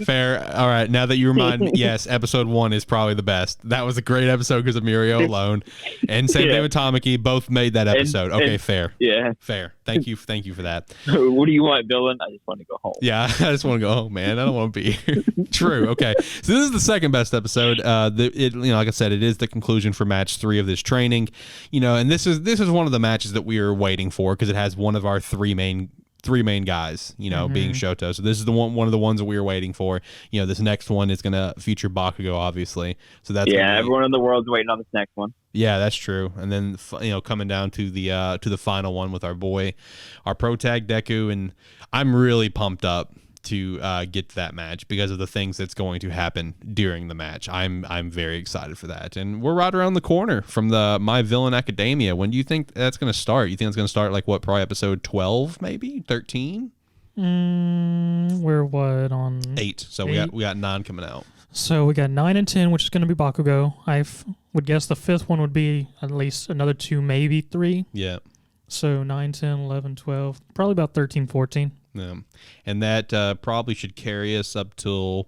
All right. Now that you remind, yes, episode 1 is probably the best. That was a great episode because of Mirio alone. And same thing with Tamaki. Both made that episode. Fair.
Yeah.
Fair. Thank you for that.
What do you want, villain? I just want to go home.
Yeah, I just want to go home, man. I don't want to be here. True. Okay. So this is the second best episode. Like I said, it is the conclusion for match 3 of this training. And this is one of the matches that we were waiting for because it has one of our three main guys, being Shoto. So this is one of the ones that we were waiting for. This next one is going to feature Bakugo, obviously. So that's
everyone in the world's waiting on this next one.
Yeah, that's true. And then coming down to the final one with our pro tag Deku, and I'm really pumped up to get to that match because of the things that's going to happen during the match. I'm very excited for that, and we're right around the corner from the My Villain Academia. When do you think that's going to start? You think it's going to start probably episode 12, maybe 13?
We're what on
8? So 8? we got 9 coming out.
So we got 9 and 10, which is going to be Bakugo. I would guess the 5th one would be at least another 2, maybe 3.
Yeah.
So 9, 10, 11, 12, probably about 13, 14.
Yeah. And that probably should carry us up till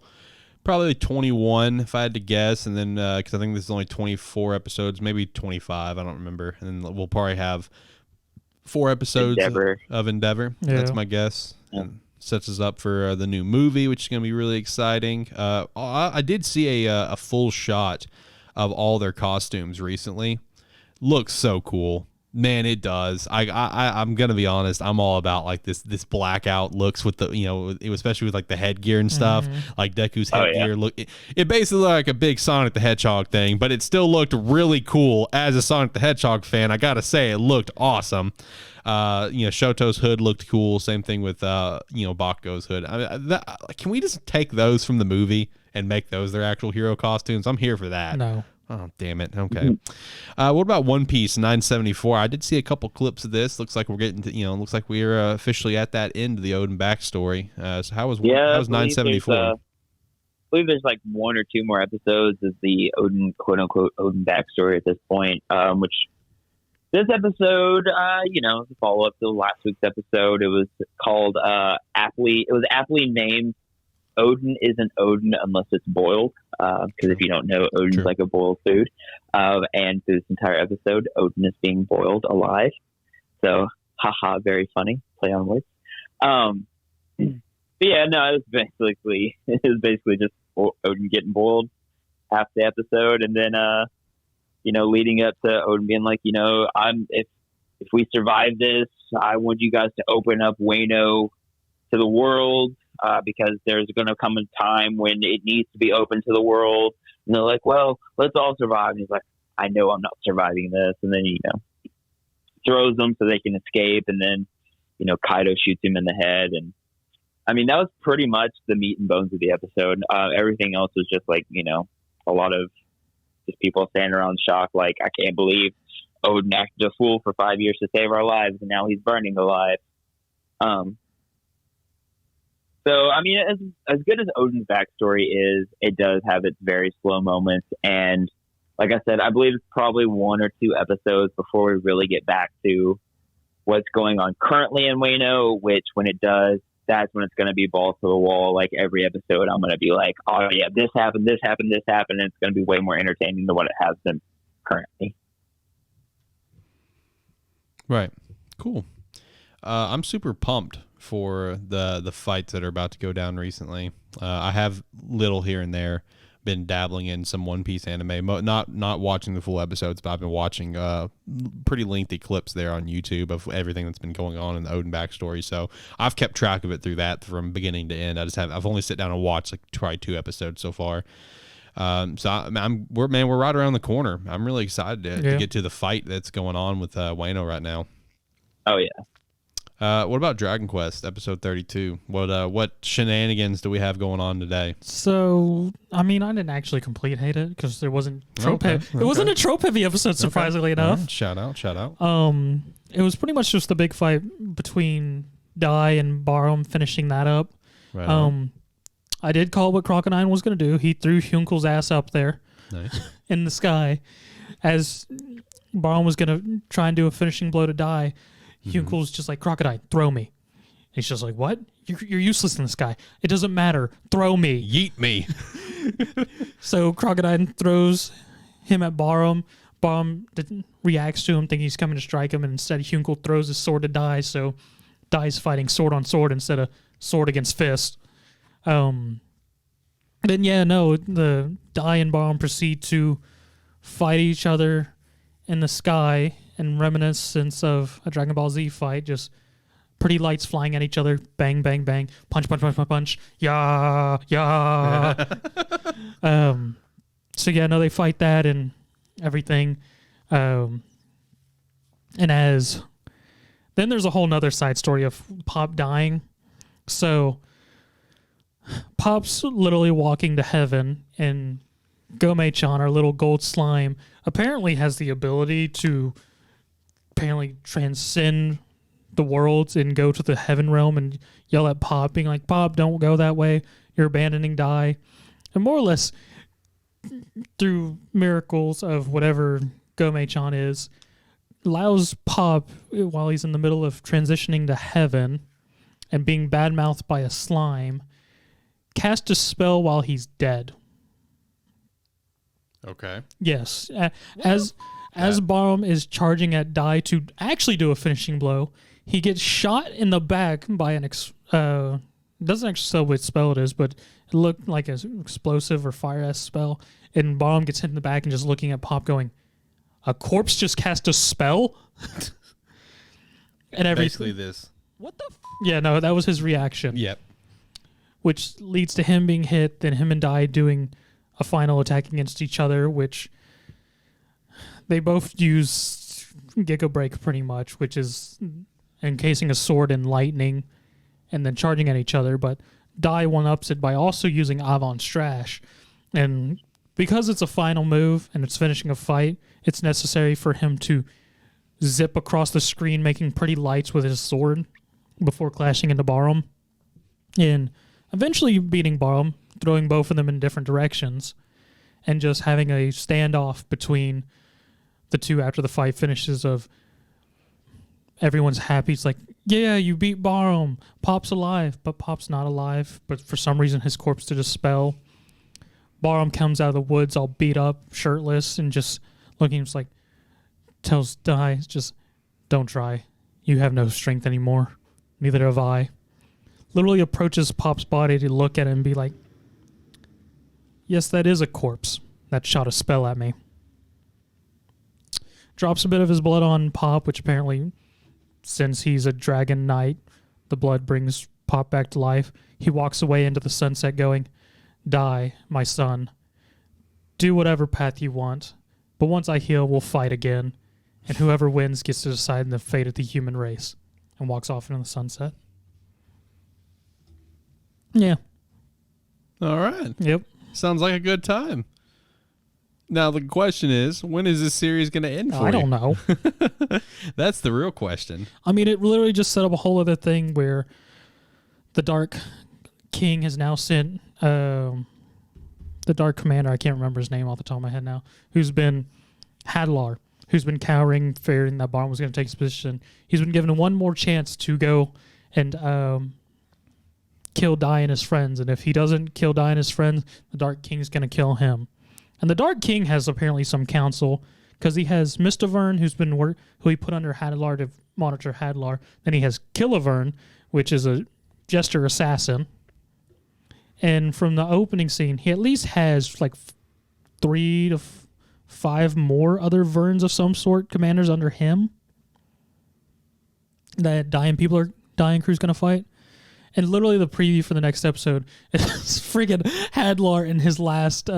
probably 21, if I had to guess. And then, because I think this is only 24 episodes, maybe 25, I don't remember. And then we'll probably have 4 episodes of Endeavor. Yeah. That's my guess. Yeah. And sets us up for the new movie, which is going to be really exciting. I did see a full shot of all their costumes recently. Looks so cool. Man, it does. I'm gonna be honest. I'm all about like this blackout looks with the especially with like the headgear and stuff. Like Deku's headgear it basically looked like a big Sonic the Hedgehog thing, but it still looked really cool. As a Sonic the Hedgehog fan, I gotta say it looked awesome. Shoto's hood looked cool. Same thing with Bakugo's hood. I mean, can we just take those from the movie and make those their actual hero costumes? I'm here for that.
No.
Oh, damn it. Okay. What about One Piece 974? I did see a couple clips of this. Looks like we're getting to, looks like we're officially at that end of the Oden backstory. So how was 974? I
believe there's like one or two more episodes of the Oden, quote unquote, Oden backstory at this point, which this episode, is a follow up to last week's episode. It was called aptly named Odin Isn't Odin Unless It's Boiled, because if you don't know, Odin's like a boiled food. And through this entire episode, Odin is being boiled alive. So, haha, very funny. Play on words. But yeah, no, it was basically just Odin getting boiled half the episode, and then leading up to Odin being like, if we survive this, I want you guys to open up Wano to the world. Because there's going to come a time when it needs to be open to the world. And they're like, well, let's all survive. And he's like, I know I'm not surviving this. And then, throws them so they can escape. And then, Kaido shoots him in the head. And I mean, that was pretty much the meat and bones of the episode. Everything else was just like, a lot of just people standing around shocked. Like, I can't believe Odin acted a fool for 5 years to save our lives. And now he's burning alive. So, I mean, as good as Odin's backstory is, it does have its very slow moments. And like I said, I believe it's probably one or two episodes before we really get back to what's going on currently in Wano, which when it does, that's when it's going to be balls to the wall. Like every episode, I'm going to be like, oh yeah, this happened. And it's going to be way more entertaining than what it has been currently.
Right. Cool. I'm super pumped for the fights that are about to go down recently. I have little here and there been dabbling in some One Piece anime, not watching the full episodes, but I've been watching pretty lengthy clips there on YouTube of everything that's been going on in the Odin backstory. So I've kept track of it through that from beginning to end. I've only sit down and watched like probably 2 episodes so far. We're right around the corner. I'm really excited to get to the fight that's going on with Wano right now.
Oh yeah.
What about Dragon Quest episode 32? What shenanigans do we have going on today?
So, I mean, I didn't actually complete hate it because there wasn't trope heavy. It wasn't a trope heavy episode, surprisingly enough.
Right. Shout out.
It was pretty much just the big fight between Dai and Barum, finishing that up.
Right.
I did call what Crocodile was going to do. He threw Hyunkel's ass up there,
nice,
in the sky, as Barum was going to try and do a finishing blow to Dai. Hyunkel's just like, Crocodile, throw me. He's just like, what? You're useless in the sky. It doesn't matter. Throw me.
Yeet me.
So Crocodile throws him at Barum. Barum reacts to him, thinking he's coming to strike him, and instead Hyunkel throws his sword to Dai, so Dai's fighting sword on sword instead of sword against fist. The Dai and Barum proceed to fight each other in the sky in reminiscence of a Dragon Ball Z fight, just pretty lights flying at each other, bang, bang, bang, punch, punch, punch, punch, punch, yeah. They fight that and everything. And then there's a whole nother side story of Pop dying. So Pop's literally walking to heaven, and Gomei-chan, our little gold slime, apparently has the ability to transcend the worlds and go to the heaven realm and yell at Pop, being like, Pop, don't go that way. You're abandoning Dai. And more or less, through miracles of whatever Gomei-chan is, allows Pop, while he's in the middle of transitioning to heaven and being bad-mouthed by a slime, cast a spell while he's dead.
Okay.
Yes. As Barum is charging at Dai to actually do a finishing blow, he gets shot in the back by an doesn't actually say what spell it is, but it looked like an explosive or fire-esque spell. And Barum gets hit in the back and just looking at Pop going, a corpse just cast a spell? And
basically this.
What the yeah, no, that was his reaction.
Yep.
Which leads to him being hit, then him and Dai doing a final attack against each other, which they both use Gecko Break pretty much, which is encasing a sword in lightning and then charging at each other, but Dai one-ups it by also using Avon Strash. And because it's a final move and it's finishing a fight, it's necessary for him to zip across the screen, making pretty lights with his sword before clashing into Barham. And eventually beating Barham, throwing both of them in different directions, and just having a standoff between the two after the fight finishes of everyone's happy. It's like, yeah, you beat Barham. Pop's alive, but Pop's not alive. But for some reason, his corpse did a spell. Barham comes out of the woods all beat up, shirtless, and just looking, just like, tells Dai, just, don't try. You have no strength anymore. Neither have I. Literally approaches Pop's body to look at him and be like, yes, that is a corpse that shot a spell at me. Drops a bit of his blood on Pop, which apparently, since he's a dragon knight, the blood brings Pop back to life. He walks away into the sunset going, Dai, my son. Do whatever path you want, but once I heal, we'll fight again, and whoever wins gets to decide the fate of the human race. And walks off into the sunset. Yeah.
All right.
Yep.
Sounds like a good time. Now, the question is, when is this series going to end for you?
I don't know.
That's the real question.
I mean, it literally just set up a whole other thing where the Dark King has now sent the Dark Commander, I can't remember his name off the top of my head now, who's been Hadlar, who's been cowering, fearing that Barham was going to take his position. He's been given one more chance to go and kill Dai and his friends. And if he doesn't kill Dai and his friends, the Dark King's going to kill him. And the Dark King has apparently some counsel, because he has Mistavern, who he put under Hadlar to monitor Hadlar. Then he has Killavern, which is a jester assassin. And from the opening scene, he at least has like 3 to 5 more other Verns of some sort, commanders under him, that dying crew's going to fight. And literally the preview for the next episode is friggin' Hadlar and his last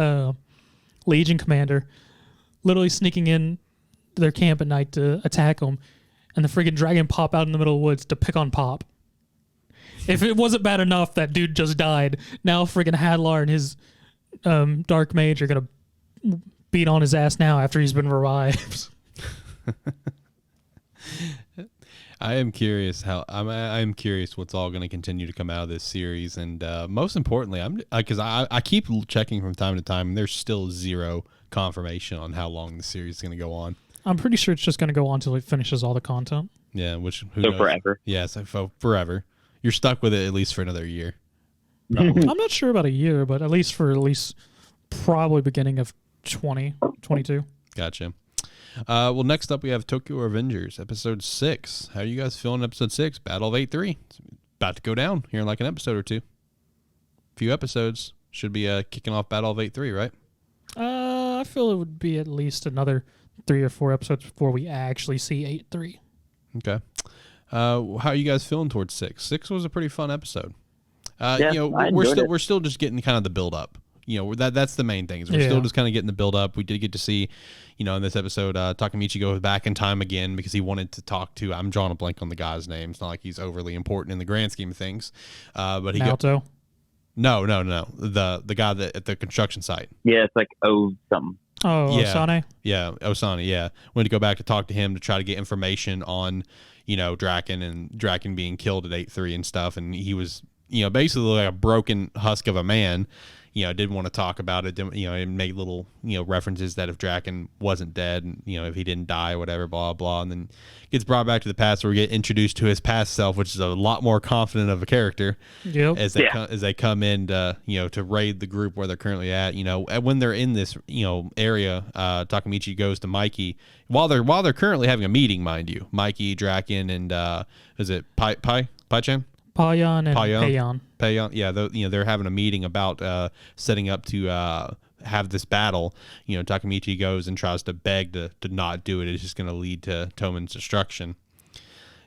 Legion commander literally sneaking in their camp at night to attack them, and the friggin' dragon pop out in the middle of the woods to pick on Pop. If it wasn't bad enough that dude just died, now friggin' Hadlar and his Dark Mage are going to beat on his ass now after he's been revived.
I am curious I'm curious what's all going to continue to come out of this series, and most importantly, because I keep checking from time to time, and there's still zero confirmation on how long the series is going to go on.
I'm pretty sure it's just going to go on until it finishes all the content.
Yeah, who
knows? Forever.
Yeah, so forever. You're stuck with it at least for another year.
I'm not sure about a year, but at least probably beginning of 2022.
Gotcha. Well, next up we have Tokyo Avengers, episode 6. How are you guys feeling episode 6? Battle of 8-3. It's about to go down here in like an episode or two. Few episodes. Should be kicking off Battle of 8-3, right?
I feel it would be at least another 3 or 4 episodes before we actually see 8-3.
Okay. How are you guys feeling towards 6? 6 was a pretty fun episode. We're still just getting kind of the build up. That's the main thing. Is we're still just kind of getting the build up. We did get to see, in this episode, Takemichi goes back in time again because he wanted to talk to. I'm drawing a blank on the guy's name. It's not like he's overly important in the grand scheme of things. But he
Naoto?
No. The guy at the construction site.
Yeah, it's like something.
Oh, yeah. Osane?
Yeah, Osane, yeah. Wanted to go back to talk to him to try to get information on, Draken and Draken being killed at 8-3 and stuff. And he was, basically like a broken husk of a man. Didn't want to talk about it, and make little, references that if Draken wasn't dead and, if he didn't die or whatever, blah, blah. And then gets brought back to the past where we get introduced to his past self, which is a lot more confident of a character.
Yep.
As they come in to, to raid the group where they're currently at, when they're in this, area, Takemichi goes to Mikey while they're currently having a meeting, mind you, Mikey, Draken, and, is it Pai-chan?
Payan and Payan.
Yeah, they're having a meeting about setting up to have this battle, Takemichi goes and tries to beg to not do it. It's just going to lead to Toman's destruction.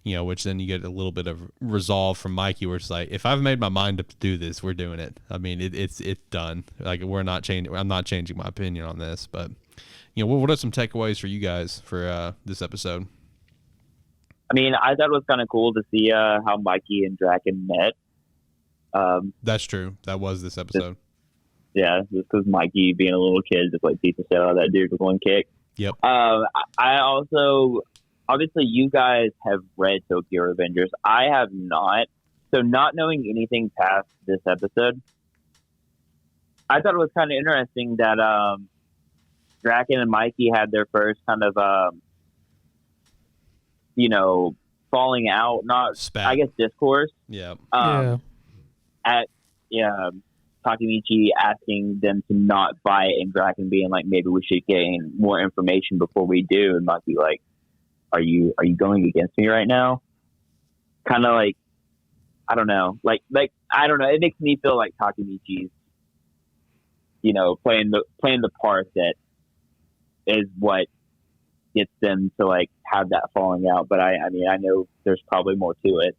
Which then you get a little bit of resolve from Mikey, where it's like, if I've made my mind up to do this, we're doing it. I mean, it's done. Like, we're not changing. I'm not changing my opinion on this. But what are some takeaways for you guys for this episode?
I mean, I thought it was kind of cool to see how Mikey and Draken met.
That's true. That was this episode.
Just because Mikey, being a little kid, just like beat the shit out of that dude with one kick.
Yep.
I also. Obviously, you guys have read Tokyo Avengers. I have not. So not knowing anything past this episode, I thought it was kind of interesting that Draken and Mikey had their first kind of, falling out, not,
spat.
I guess, discourse.
Yeah.
At Takemichi asking them to not fight and Draken being like, maybe we should gain more information before we do. And Mikey like, Are you going against me right now? Kind of like, I don't know. Like I don't know. It makes me feel like Takemichi's, playing the part that is what gets them to like have that falling out. But I mean, I know there's probably more to it.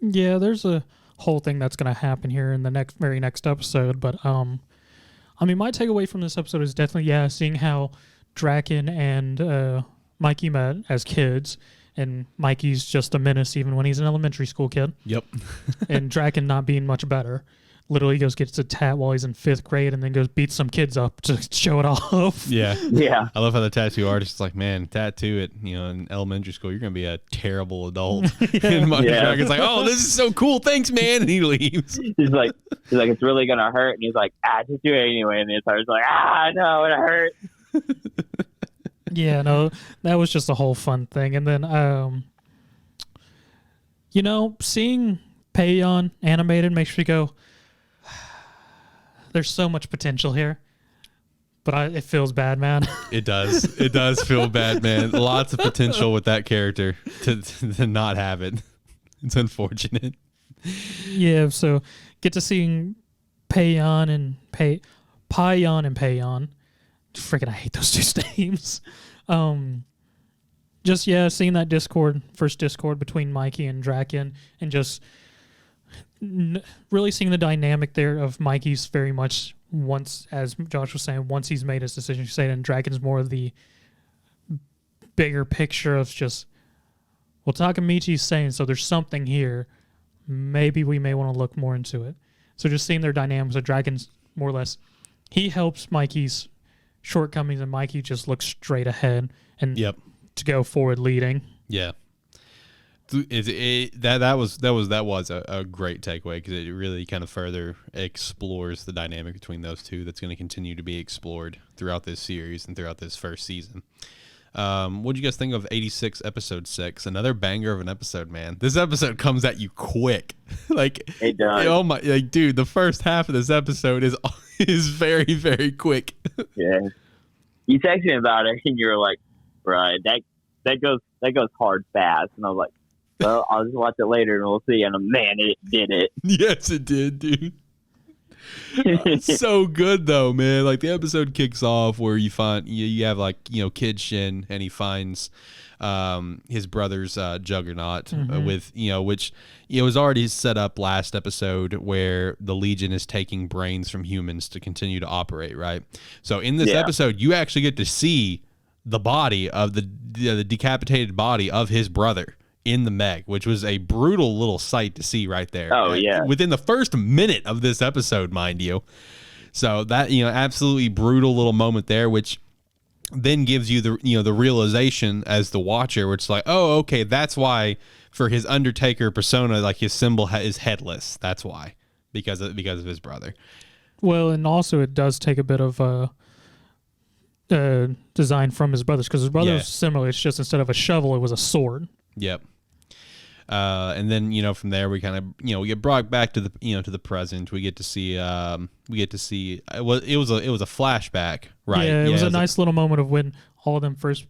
Yeah, there's a whole thing that's going to happen here in the very next episode. But I mean, my takeaway from this episode is definitely seeing how Draken and Mikey met as kids, and Mikey's just a menace even when he's an elementary school kid.
Yep.
And Draken not being much better. Literally gets a tat while he's in 5th grade and then goes beat some kids up to show it off.
Yeah.
Yeah.
I love how the tattoo artist is like, man, tattoo it, in elementary school, you're going to be a terrible adult. And Draken's like, oh, this is so cool. Thanks, man. And he leaves.
He's like, it's really going to hurt. And he's like, just do it anyway. And the attorney's like, no, it hurts.
Yeah, no, that was just a whole fun thing. And then, seeing Payon animated makes me go, there's so much potential here. But it feels bad, man.
It does. It does feel bad, man. Lots of potential with that character to not have it. It's unfortunate.
Yeah, so get to seeing Payon and Payon. Freaking, I hate those two names. Seeing that first Discord between Mikey and Draken, and just really seeing the dynamic there of Mikey's very much as Josh was saying, once he's made his decision, and Draken's more of the bigger picture of just, well, Takemichi's saying, so there's something here. Maybe we may want to look more into it. So just seeing their dynamics of Draken's more or less, he helps Mikey's shortcomings, and Mikey just looks straight ahead and to go forward leading.
Yeah. That was a great takeaway, because it really kind of further explores the dynamic between those two that's going to continue to be explored throughout this series and throughout this first season. What did you guys think of 86 episode 6? Another banger of an episode, man. This episode comes at you quick. Like,
it does.
Oh my, like, dude, the first half of this episode is very, very quick.
Yeah. You texted me about it and you were like, right, that goes hard fast. And I was like, well, I'll just watch it later and we'll see. And man, it did it.
Yes, it did, dude. So good though, man. Like, the episode kicks off where you find you have Kid Shin, and he finds his brother's Juggernaut, with which was already set up last episode, where the Legion is taking brains from humans to continue to operate, right? So in this episode, you actually get to see the body of the decapitated body of his brother in the Meg, which was a brutal little sight to see right there.
Oh, yeah.
Within the first minute of this episode, mind you. So that, absolutely brutal little moment there, which then gives you the realization as the watcher, where it's like, oh, okay, that's why for his Undertaker persona, like, his symbol is headless. That's why, because of his brother.
Well, and also it does take a bit of design from his brothers, because his brother was similar. It's just instead of a shovel, it was a sword.
Yep. And then from there we kind of we get brought back to the to the present. We get to see it was a flashback, right?
Yeah, it was a nice little moment of when all of them first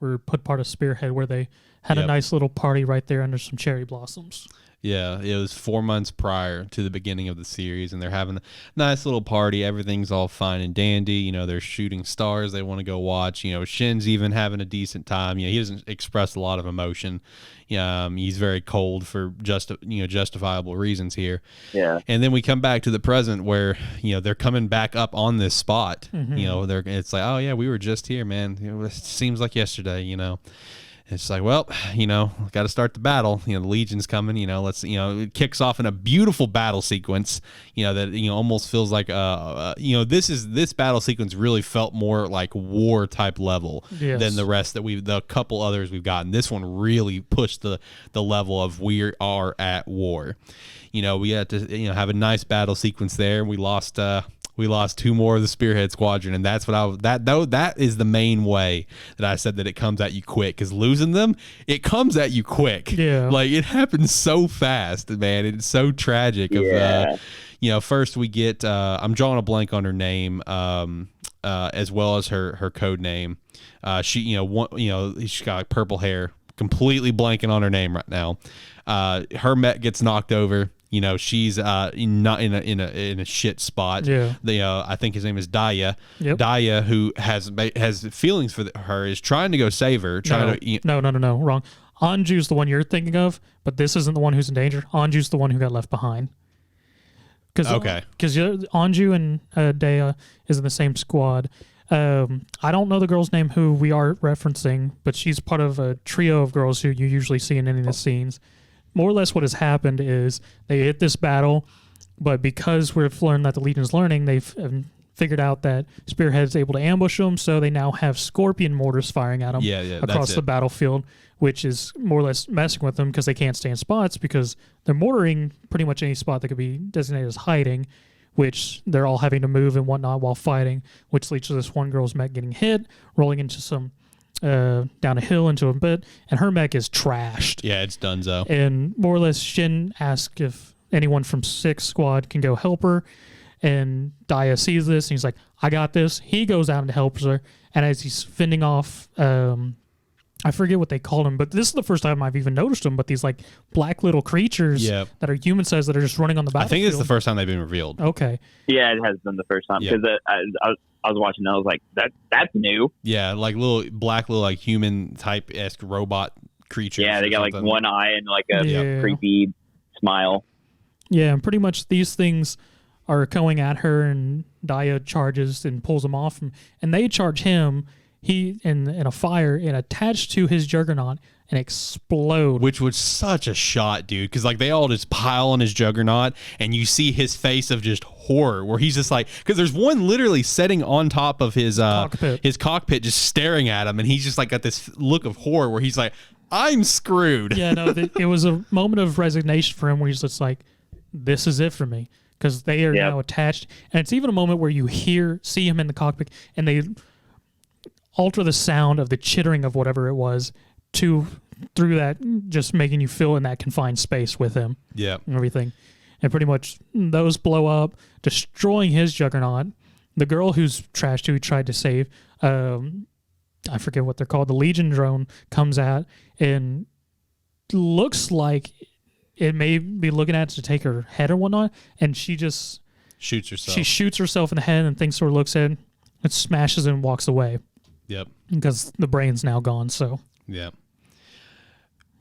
were put part of Spearhead, where they had a nice little party right there under some cherry blossoms.
Yeah, it was 4 months prior to the beginning of the series, and they're having a nice little party. Everything's all fine and dandy. You know, they're shooting stars they want to go watch. You know, Shin's even having a decent time. You know, he doesn't express a lot of emotion. He's very cold for justifiable reasons here.
Yeah.
And then we come back to the present where, you know, they're coming back up on this spot.
Mm-hmm.
You know, it's like, oh yeah, we were just here, man. You know, it seems like yesterday, you know. It's like, well, you know, got to start the battle. You know, the Legion's coming. You know, it kicks off in a beautiful battle sequence. You know that almost feels like this battle sequence really felt more like war type level than the rest the couple others we've gotten. This one really pushed the level of we are at war. You know, we had to have a nice battle sequence there. We lost 2 more of the Spearhead Squadron, and that's what that is the main way that I said that it comes at you quick, because losing them, it comes at you quick.
Yeah.
Like, it happens so fast, man. It's so tragic.
Yeah.
First we get, I'm drawing a blank on her name, as well as her code name. She's got purple hair, completely blanking on her name right now. Her mech gets knocked over. You know, she's not in a shit spot.
Yeah.
I think his name is Daya.
Yep.
Daya, who has feelings for her, is trying to go save her.
No, wrong. Anju's the one you're thinking of, but this isn't the one who's in danger. Anju's the one who got left behind. Because Anju and Daya is in the same squad. I don't know the girl's name who we are referencing, but she's part of a trio of girls who you usually see in any of the scenes. More or less what has happened is they hit this battle, but because we've learned that the Legion's learning, they've figured out that Spearhead's able to ambush them, so they now have Scorpion mortars firing at them across the battlefield, which is more or less messing with them because they can't stay in spots because they're mortaring pretty much any spot that could be designated as hiding, which they're all having to move and whatnot while fighting, which leads to this one girl's mech getting hit, rolling into some down a hill into a bit, and her mech is trashed.
Yeah, it's donezo.
And more or less, Shin asks if anyone from 6 squad can go help her, and Daya sees this, and he's like, I got this. He goes out and helps her, and as he's fending off, I forget what they called him, but this is the first time I've even noticed them, but these like black little creatures that are human sized that are just running on the battlefield.
I think it's the first time they've been revealed.
Okay.
Yeah, it has been the first time, because I was watching and I was like, that's new.
Yeah, like little like human type-esque robot creatures.
Yeah, they got like one eye and like a creepy smile.
Yeah, and pretty much these things are going at her, and Daya charges and pulls them off, and they charge him. He in a fire and attached to his Juggernaut and explode.
Which was such a shot, dude, because like they all just pile on his Juggernaut, and you see his face of just horror, where he's just like, because there's one literally sitting on top of his cockpit, just staring at him, and he's just like got this look of horror where he's like, I'm screwed.
Yeah, no, it was a moment of resignation for him where he's just like, this is it for me, because they are now attached, and it's even a moment where you see him in the cockpit, and they alter the sound of the chittering of whatever it was through that, just making you feel in that confined space with him.
Yeah.
And everything. And pretty much those blow up, destroying his Juggernaut. The girl who's trashed, who he tried to save, I forget what they're called, the Legion drone comes out and looks like it may be looking at to take her head or whatnot, and she just
shoots herself.
She shoots herself in the head and thinks, or looks at it, and smashes it and walks away.
Yep. Because
the brain's now gone, so.
Yeah.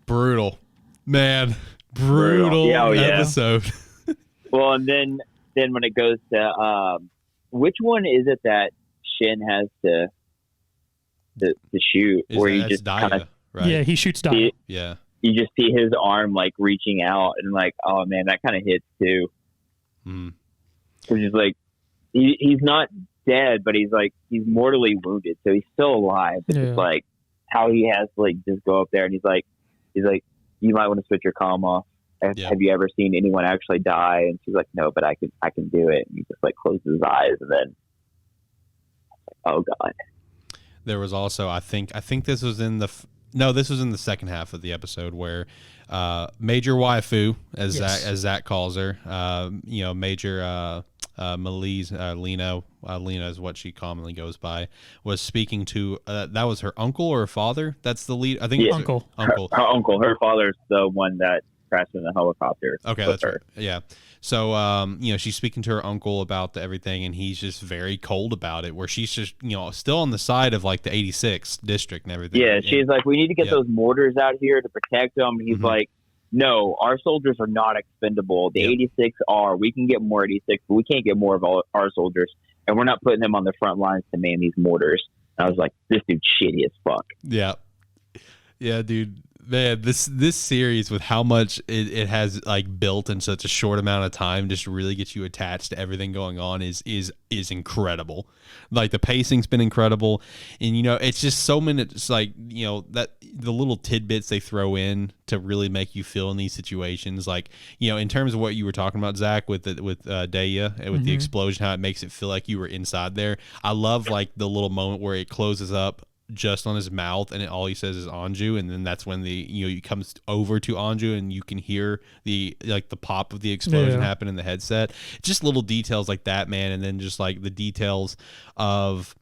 Brutal. Man. Brutal episode.
Well, and then when it goes to, which one is it that Shin has to shoot? Where you just kind of,
right?
Yeah, he shoots Daya.
Yeah.
You just see his arm like reaching out, and like, oh man, that kind of hits too. Which is like, he's not dead, but he's mortally wounded, so he's still alive. It's just like how he has to like just go up there, and he's like, you might want to switch your comm off. Have you ever seen anyone actually die? And she's like, no, but I can do it. And he just like closes his eyes, and then, oh god.
There was also, I think this was in the second half of the episode where Major Waifu, as Zach calls her, Major Melise, Lena is what she commonly goes by, was speaking to, that was her uncle or her father? That's the lead, I think.
Uncle.
Her uncle. Her father's the one that crashed in a helicopter.
Okay, that's her. Right. Yeah. So, she's speaking to her uncle about everything, and he's just very cold about it, where she's just, still on the side of, like, the 86th district and everything.
Yeah, she's like, we need to get those mortars out here to protect them. And he's like, no, our soldiers are not expendable. The 86 are. We can get more 86, but we can't get more of our soldiers. And we're not putting them on the front lines to man these mortars. And I was like, this dude's shitty as fuck.
Yeah. Yeah, dude. Man, this series, with how much it has like built in such a short amount of time, just really gets you attached to everything going on is incredible. Like, the pacing's been incredible, and it's just so many. It's like that the little tidbits they throw in to really make you feel in these situations. Like, in terms of what you were talking about, Zach, with Daya and with the explosion, how it makes it feel like you were inside there. I love like the little moment where it closes up just on his mouth, and all he says is Anju, and then that's when he comes over to Anju, and you can hear the pop of the explosion happen in the headset. Just little details like that, man, and then just like the details of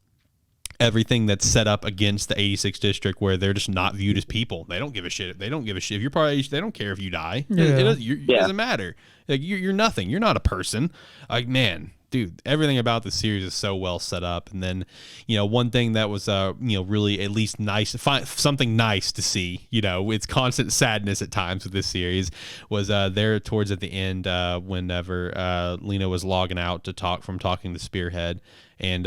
everything that's set up against the 86 district, where they're just not viewed as people. They don't give a shit. They don't give a shit if you're part of. They don't care if you die. It doesn't matter. Like, you're nothing. You're not a person. Like, man. Dude, everything about the series is so well set up. And then, one thing that was, really at least nice, something nice to see, it's constant sadness at times with this series, was there towards at the end, whenever Lena was logging out to talking to Spearhead, and,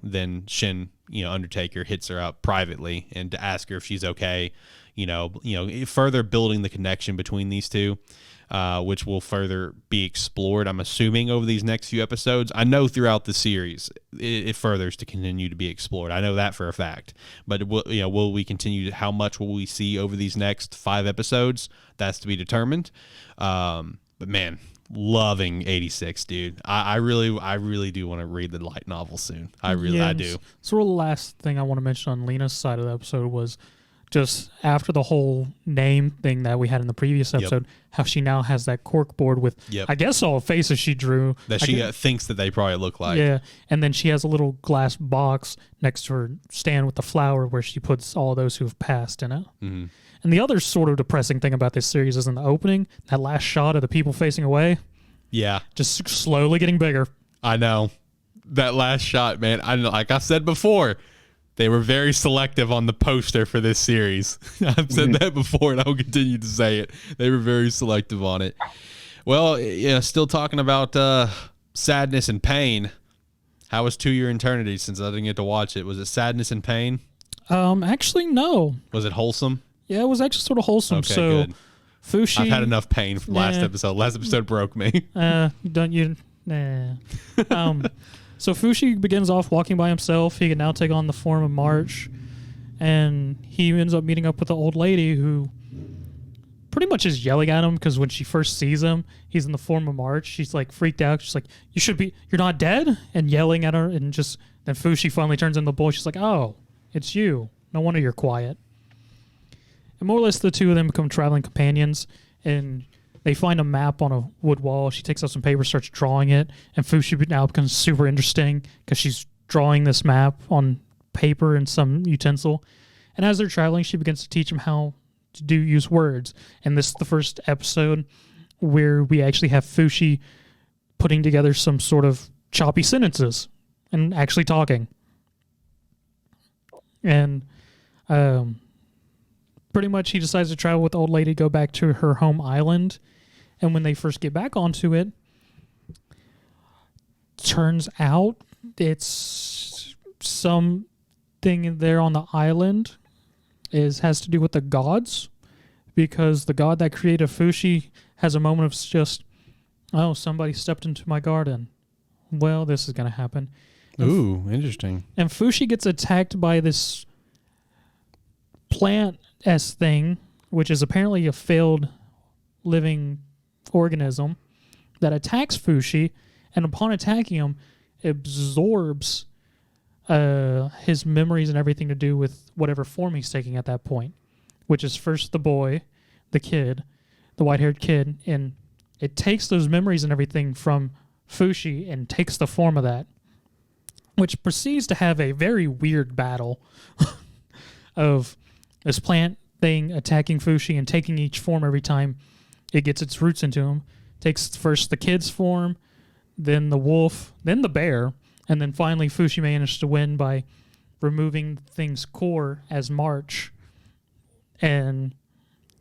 then Shin, Undertaker hits her up privately and to ask her if she's okay, further building the connection between these two. Which will further be explored, I'm assuming, over these next few episodes. I know throughout the series it furthers to continue to be explored. I know that for a fact. But will we continue? How much will we see over these next 5 episodes? That's to be determined. But man, loving 86, dude. I really do want to read the light novel soon. I do.
Sort of the last thing I want to mention on Lena's side of the episode was just after the whole name thing that we had in the previous episode, how she now has that cork board with, I guess, all faces she drew.
That she thinks that they probably look like.
Yeah, and then she has a little glass box next to her stand with the flower where she puts all those who have passed in it. Mm-hmm. And the other sort of depressing thing about this series is in the opening, that last shot of the people facing away.
Yeah.
Just slowly getting bigger.
I know. That last shot, man, like I said before, they were very selective on the poster for this series. I've said that before, and I'll continue to say it. They were very selective on it. Well, still talking about sadness and pain. How was 2 Year Eternity since I didn't get to watch it? Was it sadness and pain?
Actually, no.
Was it wholesome?
Yeah, it was actually sort of wholesome.
Okay,
so
good.
Fushi.
I've had enough pain from last episode. Last episode broke me.
Don't you? Nah. So Fushi begins off walking by himself. He can now take on the form of March. And he ends up meeting up with the old lady who pretty much is yelling at him because when she first sees him, he's in the form of March. She's like freaked out. She's like, you're not dead? And yelling at her. And just then Fushi finally turns in the bull. She's like, oh, it's you. No wonder you're quiet. And more or less the two of them become traveling companions. And they find a map on a wood wall. She takes out some paper, starts drawing it, and Fushi now becomes super interesting because she's drawing this map on paper and some utensil. And as they're traveling, she begins to teach him how to use words. And this is the first episode where we actually have Fushi putting together some sort of choppy sentences and actually talking. And pretty much he decides to travel with the old lady, go back to her home island. And when they first get back onto it, turns out it's something there on the island has to do with the gods, because the god that created Fushi has a moment of just, oh, somebody stepped into my garden. Well, this is going to happen.
Ooh, interesting.
And Fushi gets attacked by this plant-esque thing, which is apparently a failed living organism that attacks Fushi, and upon attacking him, absorbs his memories and everything to do with whatever form he's taking at that point, which is first the boy, the kid, the white-haired kid, and it takes those memories and everything from Fushi and takes the form of that, which proceeds to have a very weird battle of this plant thing attacking Fushi and taking each form every time it gets its roots into him. Takes first the kid's form, then the wolf, then the bear, and then finally Fushi managed to win by removing thing's core as March and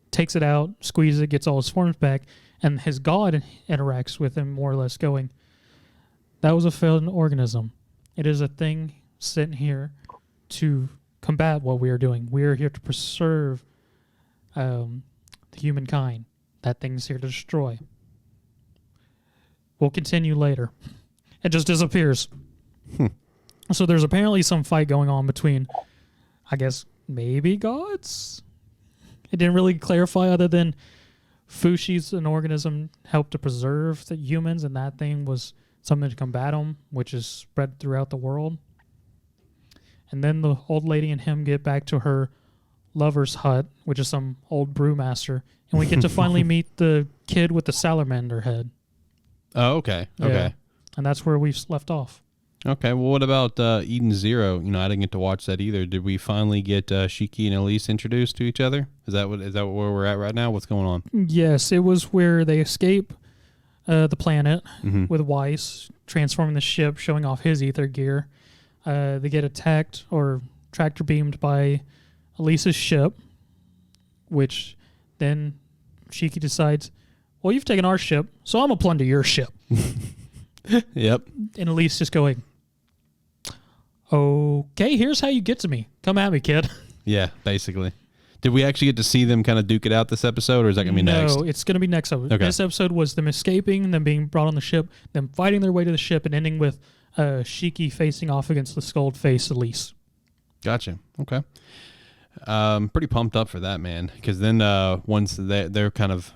takes it out, squeezes it, gets all his forms back, and his god interacts with him more or less going, that was a failed organism. It is a thing sitting here to combat what we are doing. We are here to preserve humankind. That thing's here to destroy. We'll continue later. It just disappears. So there's apparently some fight going on between, I guess, maybe gods? It didn't really clarify other than Fushi's an organism helped to preserve the humans, and that thing was something to combat them, which is spread throughout the world. And then the old lady and him get back to her lover's hut, which is some old brewmaster, and we get to finally meet the kid with the salamander head.
Oh, okay.
Yeah.
Okay.
And that's where we've left off.
Okay. Well, what about Eden Zero? You know, I didn't get to watch that either. Did we finally get Shiki and Elise introduced to each other? Is that where we're at right now? What's going on?
Yes, it was where they escape the planet with Weiss transforming the ship, showing off his ether gear. They get attacked or tractor beamed by Elise's ship, which then Shiki decides, well, you've taken our ship, so I'm going to plunder your ship.
Yep.
And Elise just going, okay, here's how you get to me. Come at me, kid.
Yeah, basically. Did we actually get to see them kind of duke it out this episode, or is that going to be next?
No, it's going to be next episode.
Okay.
This episode was them escaping, them being brought on the ship, them fighting their way to the ship, and ending with Shiki facing off against the skulled face Elise.
Gotcha. Okay. Pretty pumped up for that, man. Because then once their kind of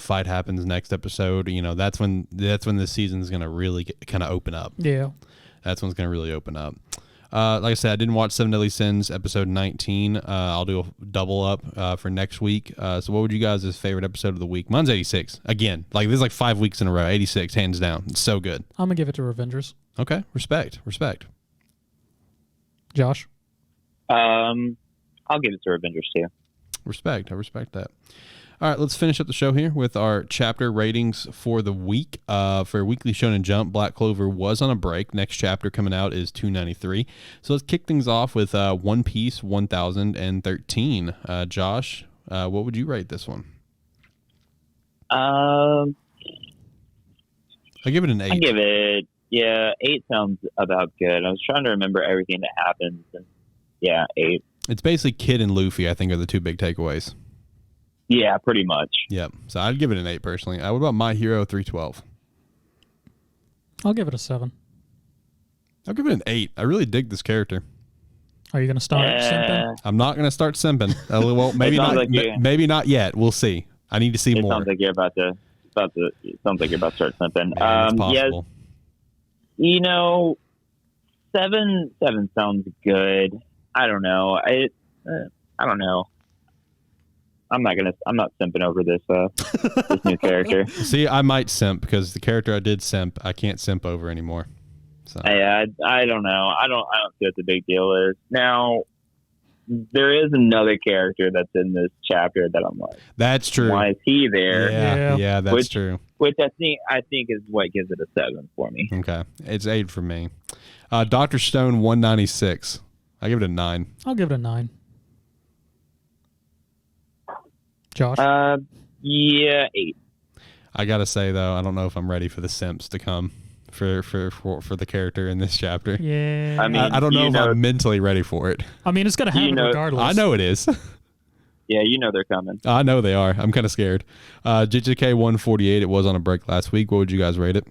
fight happens next episode, that's when the season's gonna really kind of open up.
Yeah,
that's when it's gonna really open up. Like I said, I didn't watch Seven Deadly Sins episode 19. I'll do a double up for next week. So what would you guys' favorite episode of the week? Mine's 86. Again, like this is like 5 weeks in a row. 86, hands down. It's so good.
I'm gonna give it to Avengers.
Okay, respect.
Josh.
I'll give it to Avengers too.
Respect. I respect that. All right, let's finish up the show here with our chapter ratings for the week. For Weekly Shonen Jump, Black Clover was on a break. Next chapter coming out is 293. So let's kick things off with One Piece 1013. Josh, what would you rate this one?
I
give it an 8.
I give it, 8 sounds about good. I was trying to remember everything that happens. And 8.
It's basically Kid and Luffy, I think, are the two big takeaways.
Yeah, pretty much.
Yep. So I'd give it an 8 personally. What about My Hero 312?
I'll give it a 7.
I'll give it an 8. I really dig this character.
Are you going to start simping?
I'm not going to start simping. Well, maybe not. Like maybe not yet. We'll see. I need to see more.
Sounds like you're about to. Sounds like you're about to start simping.
It's possible.
Yes. 7 sounds good. I don't know. I don't know. I'm not simping over this this new character.
See, I might simp because the character I did simp, I can't simp over anymore. So
I don't know. I don't see what the big deal is. Now, there is another character that's in this chapter that I'm like,
that's true.
Why is he there?
Yeah, that's true.
Which I think is what gives it a 7 for me.
Okay, it's 8 for me. Dr. Stone 196. I give it a 9.
I'll give it a 9. Josh?
8.
I gotta say though, I don't know if I'm ready for the simps to come for the character in this chapter.
Yeah.
I mean,
I don't know if I'm mentally ready for it.
I mean, it's gonna happen regardless.
I know it is.
Yeah, they're coming.
I know they are. I'm kind of scared. JJK 148. It was on a break last week. What would you guys rate it?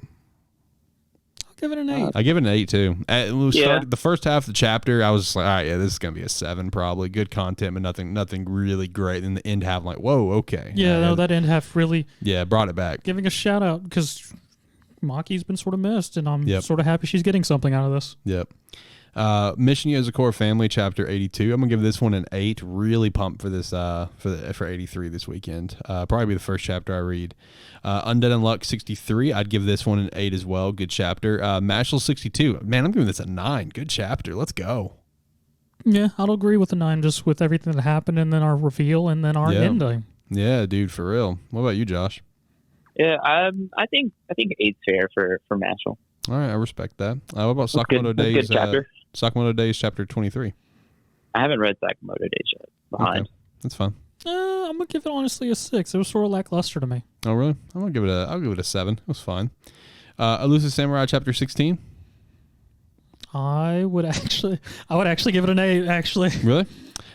Give it an 8.
I give it an 8 too. We started the first half of the chapter. I was just like, all right, this is gonna be a 7 probably. Good content, but nothing really great. And the end half, I'm like, whoa, okay.
Yeah, no, that end half really.
Yeah, brought it back.
Giving a shout out because Maki's been sort of missed, and I'm sort of happy she's getting something out of this.
Yep. Mission Yozakura Family, Chapter 82. I'm gonna give this one an 8. Really pumped for this for 83 this weekend. Probably be the first chapter I read. Undead Unluck 63. I'd give this one an 8 as well. Good chapter. Mashal 62. Man, I'm giving this a 9. Good chapter. Let's go.
Yeah, I'll agree with the 9, just with everything that happened, and then our reveal, and then our ending.
Yeah, dude, for real. What about you, Josh?
Yeah, I think 8's fair for Mashal.
All right, I respect that. What about Sakamoto Days? Sakamoto Days, chapter 23.
I haven't read Sakamoto Days yet. Behind.
Okay. That's fine.
I'm gonna give it honestly a 6. It was sort of lackluster to me.
Oh really? I'll give it a 7. It was fine. Elusive Samurai, chapter 16.
I would actually give it an 8. Actually.
Really?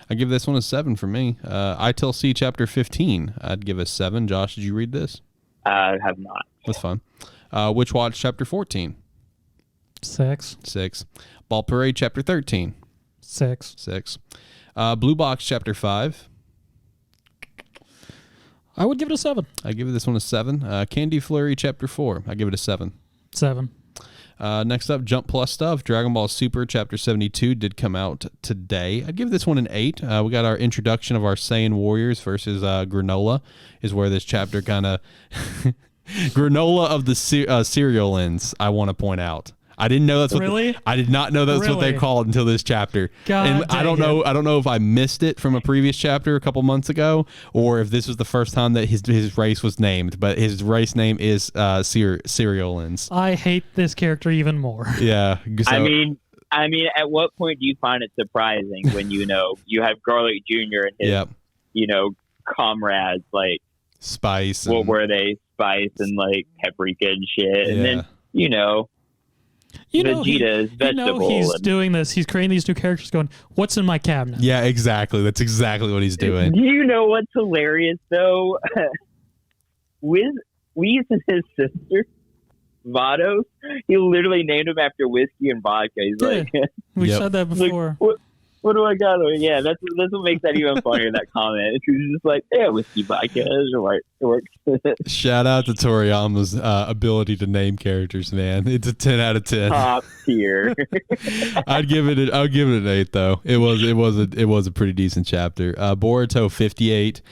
I give this one a 7 for me. ITLC chapter 15. I'd give a 7. Josh, did you read this?
I have not.
That's fine. Witch Watch chapter 14.
6.
6. Ball Parade chapter 13.
6.
6. Blue Box chapter 5.
I would give it a 7.
I give this one a 7. Candy Flurry chapter 4. I give it a 7.
7.
Next up, Jump Plus stuff. Dragon Ball Super chapter 72 did come out today. I'd give this one an 8. We got our introduction of our Saiyan Warriors versus Granola is where this chapter kind of... Granola of the cereal ends, I want to point out. I didn't know that's what I did not know that's what they called until this chapter. And I don't know if I missed it from a previous chapter a couple months ago or if this was the first time that his race was named, but his race name is Cerealins.
I hate this character even more.
Yeah. So,
I mean, at what point do you find it surprising when you have Garlic Jr. and his comrades like
Spice?
What were they? Spice and like paprika and shit, and then Vegeta's vegetable.
He's doing this. He's creating these new characters going, what's in my cabinet?
Yeah, exactly. That's exactly what he's doing.
Do you know what's hilarious, though? Whis and his sister, Vados, he literally named him after whiskey and vodka. He's like...
We said that before.
Like, what do I got? Yeah, that's what makes that even funnier, that comment. He's just like, yeah, whiskey, vodka. It works.
Shout out to Toriyama's ability to name characters, man. It's a 10 out of 10.
Top tier.
I'll give it an 8 though. It was a pretty decent chapter. Boruto 58.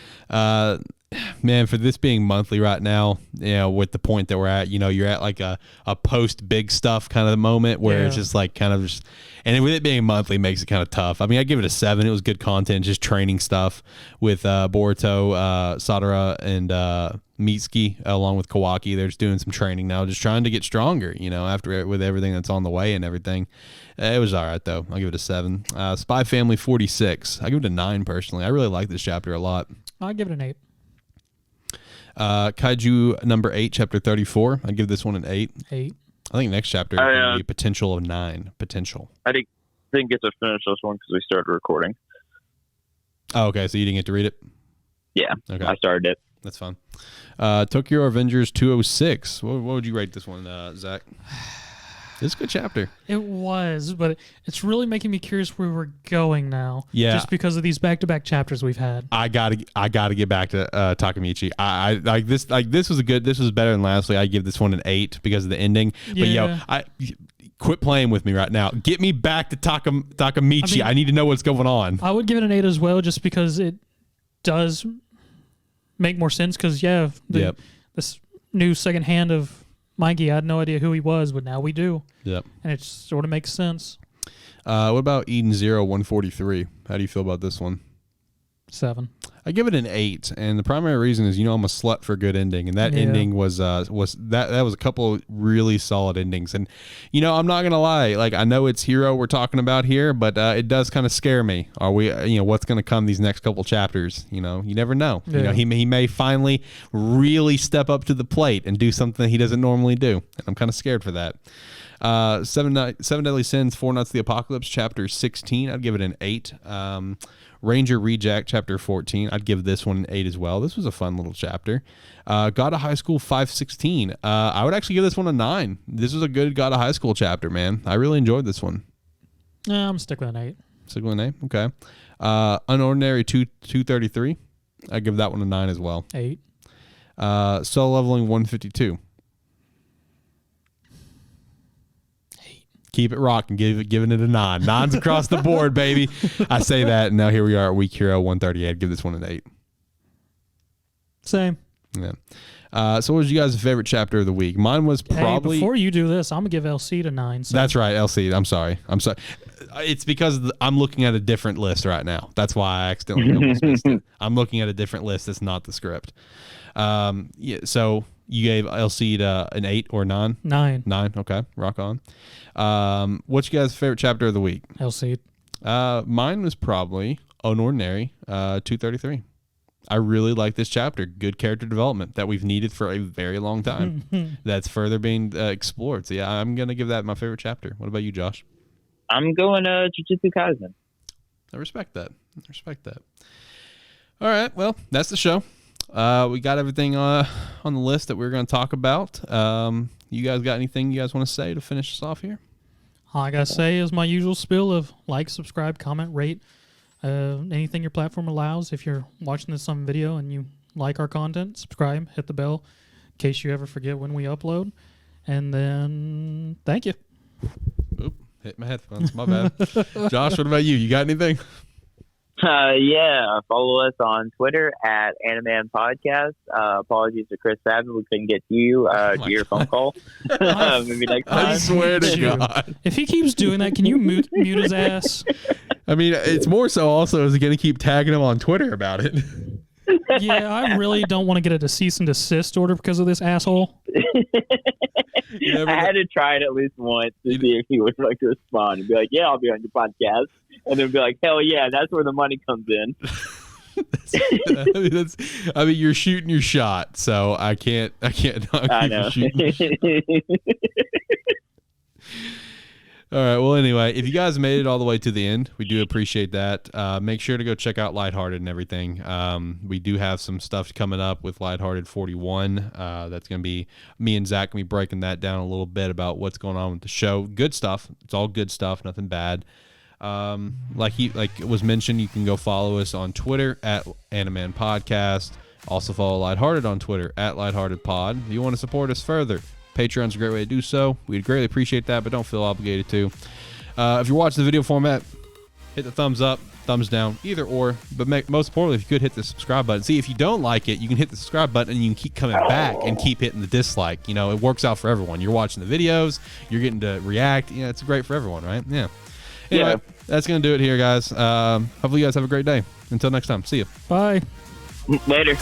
Man, for this being monthly right now, with the point that we're at, you're at like a post big stuff kind of moment where it's just like kind of just, and with it being monthly makes it kind of tough. I mean, I give it a 7. It was good content, just training stuff with Boruto, Sadara, and Mitsuki along with Kawaki. They're just doing some training now, just trying to get stronger, after with everything that's on the way and everything. It was all right though. I'll give it a 7. Spy Family 46. I give it a 9 personally. I really like this chapter a lot.
I'll give it an 8.
Kaiju number 8, chapter 34. I give this one an 8.
8.
I think next chapter is going to be potential of 9. Potential.
I didn't get to finish this one because we started recording.
Oh, okay. So you didn't get to read it?
Yeah.
Okay.
I started it.
That's fine. Tokyo Avengers 206. What would you rate this one, Zach? It's a good chapter.
It was, but it's really making me curious where we're going now.
Yeah,
just because of these back-to-back chapters we've had.
I gotta get back to Takamichi. I like this. Like this was better than last week. I give this one an 8 because of the ending.
Yeah.
But quit playing with me right now. Get me back to Takamichi. I need to know what's going on.
I would give it an 8 as well, just because it does make more sense. Because this new second hand of Mikey, I had no idea who he was, but now we do.
Yep.
And it sort of makes sense.
What about Eden 143? How do you feel about this one?
7.
I give it an 8, and the primary reason is I'm a slut for a good ending, and that ending was a couple of really solid endings, and I'm not gonna lie, like I know it's Hero we're talking about here, but it does kind of scare me. Are we what's gonna come these next couple chapters? You never know.
Yeah.
He may finally really step up to the plate and do something he doesn't normally do, and I'm kind of scared for that. Seven Deadly Sins, Four Nuts of the Apocalypse, chapter 16. I'd give it an 8. Ranger Reject, chapter 14. I'd give this one an 8 as well. This was a fun little chapter. God of High School 516. I would actually give this one a 9. This was a good God of High School chapter, man. I really enjoyed this one.
Yeah, I'm sticking with an 8.
Stick with an 8? Okay. Unordinary 233. I'd give that one a 9 as well.
8.
Soul Leveling 152. Keep it rocking, giving it a 9. 9s across the board, baby. I say that, and now here we are at Week Hero 138. Give this one an 8.
Same.
Yeah. So what was you guys' favorite chapter of the week? Mine was probably...
Hey, before you do this, I'm going to give LC to 9. So.
That's right, LC. I'm sorry. It's because I'm looking at a different list right now. That's why I accidentally almost missed it. I'm looking at a different list that's not the script. Yeah. So you gave LC to an 8 or 9?
9.
9. Okay. Rock on. What's you guys' favorite chapter of the week?
LC.
Mine was probably Unordinary, 233. I really like this chapter. Good character development that we've needed for a very long time. That's further being explored. So yeah, I'm gonna give that my favorite chapter. What about you, Josh?
I'm going to Jujutsu Kaisen.
I respect that. All right, well, that's the show. We got everything on the list that we're going to talk about. You guys got anything you guys want to say to finish us off here?
All I got to say is my usual spiel of like, subscribe, comment, rate, anything your platform allows. If you're watching this on video and you like our content, subscribe, hit the bell in case you ever forget when we upload. And then, thank you.
Oop, hit my headphones. My bad. Josh, what about you? You got anything?
Yeah, follow us on Twitter at Animan Podcast. Apologies to Chris Savage, we couldn't get to you to your phone call. Maybe next time.
I swear to God.
If he keeps doing that, can you mute his ass?
I mean, it's more so also is he going to keep tagging him on Twitter about it.
Yeah, I really don't want to get a cease and desist order because of this asshole.
I had to try it at least once to see if he would like to respond and be like, yeah, I'll be on your podcast. And then be like, hell yeah, that's where the money comes in.
I mean, you're shooting your shot, so I can't
I know.
All right. Well, anyway, if you guys made it all the way to the end, we do appreciate that. Make sure to go check out Lighthearted and everything. We do have some stuff coming up with Lighthearted 41. That's going to be me and Zach going to be breaking that down a little bit about what's going on with the show. Good stuff. It's all good stuff. Nothing bad. Like it was mentioned, you can go follow us on Twitter at Animan Podcast. Also follow Lighthearted on Twitter at Lighthearted Pod. If you want to support us further, Patreon's a great way to do so. We'd greatly appreciate that, but don't feel obligated to. If you're watching the video format, hit the thumbs up, thumbs down, either or. But most importantly, if you could hit the subscribe button. See, if you don't like it, you can hit the subscribe button and you can keep coming back and keep hitting the dislike. You know, it works out for everyone. You're watching the videos, you're getting to react. Yeah, it's great for everyone, right? Yeah. Anyway, that's going to do it here, guys. Hopefully you guys have a great day. Until next time, see you.
Bye.
Later.